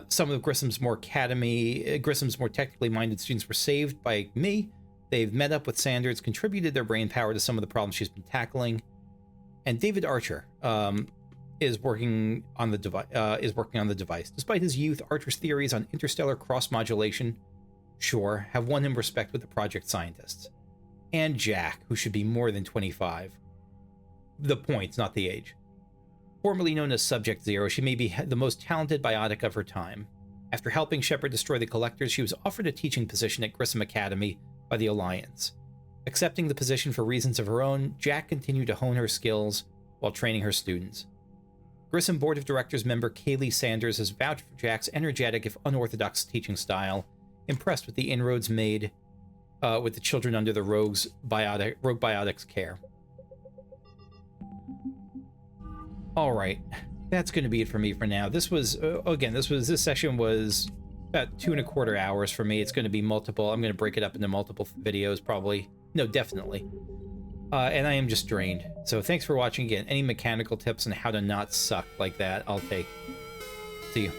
A: Some of Grissom's more technically minded students were saved by me They've met up with Sanders, contributed their brain power to some of the problems she's been tackling, and David Archer is working on the device. Despite his youth, Archer's theories on interstellar cross-modulation, sure, have won him respect with the project scientists. And Jack, who should be more than 25. The points, not the age. Formerly known as Subject Zero, she may be the most talented biotic of her time. After helping Shepard destroy the Collectors, she was offered a teaching position at Grissom Academy by the Alliance. Accepting the position for reasons of her own, Jack continued to hone her skills while training her students. Grissom Board of Directors member Kaylee Sanders has vouched for Jack's energetic, if unorthodox, teaching style, impressed with the inroads made with the children under the Rogue Biotic's care. All right, that's going to be it for me for now. This was, this session was about 2.25 hours for me. It's going to be multiple. I'm going to break it up into multiple videos, probably. No, definitely. And I am just drained. So thanks for watching again. Any mechanical tips on how to not suck like that, I'll take. See you.